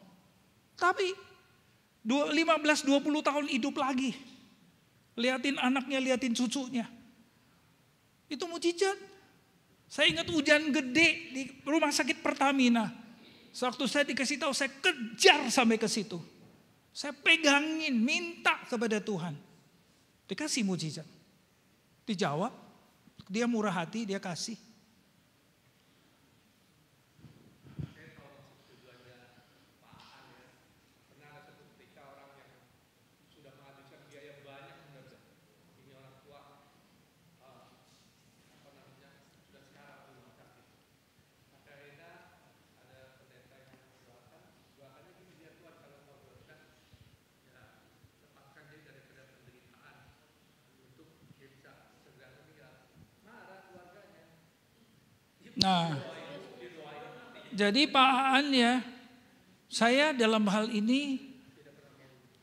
Tapi 15-20 tahun hidup lagi. Liatin anaknya, liatin cucunya. Itu mujizat. Saya ingat hujan gede di rumah sakit Pertamina. Waktu saya dikasih tahu, saya kejar sampai ke situ. Saya pegangin, minta kepada Tuhan. Dikasih mujizat. Dijawab, dia murah hati, dia kasih. Nah, jadi Pak Aan ya, saya dalam hal ini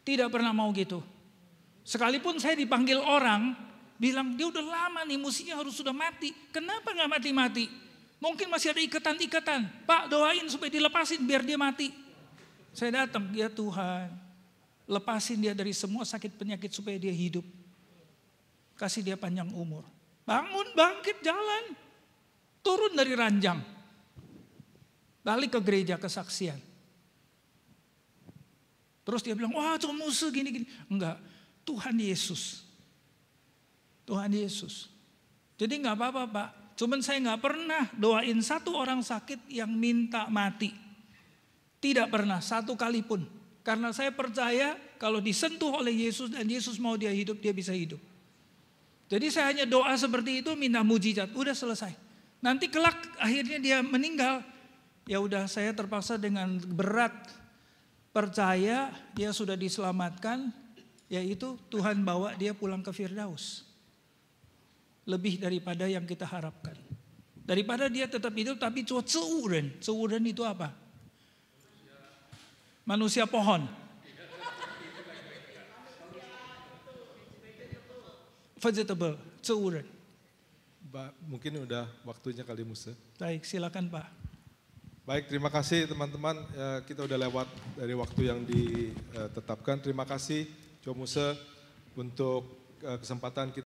tidak pernah mau gitu. Sekalipun saya dipanggil orang, bilang dia udah lama nih musinya harus sudah mati. Kenapa gak mati-mati? Mungkin masih ada ikatan-ikatan. Pak doain supaya dilepasin biar dia mati. Saya datang, ya Tuhan, lepasin dia dari semua sakit penyakit supaya dia hidup. Kasih dia panjang umur. Bangun, bangkit, jalan. Turun dari ranjang. Balik ke gereja kesaksian. Terus dia bilang, wah cuma musuh gini-gini. Enggak, Tuhan Yesus. Tuhan Yesus. Jadi enggak apa-apa Pak. Cuman saya enggak pernah doain satu orang sakit yang minta mati. Tidak pernah, satu kali pun. Karena saya percaya kalau disentuh oleh Yesus dan Yesus mau dia hidup, dia bisa hidup. Jadi saya hanya doa seperti itu, minta mujizat, udah selesai. Nanti kelak akhirnya dia meninggal, ya udah saya terpaksa dengan berat percaya dia sudah diselamatkan, yaitu Tuhan bawa dia pulang ke Firdaus. Lebih daripada yang kita harapkan. Daripada dia tetap hidup tapi cuma ceuren. Ceuren itu apa? Manusia pohon. Vegetable, ceuren. Mungkin udah waktunya kali Musa. Baik, silakan Pak. Baik, terima kasih teman-teman. Kita udah lewat dari waktu yang ditetapkan. Terima kasih Cho Musa untuk kesempatan kita.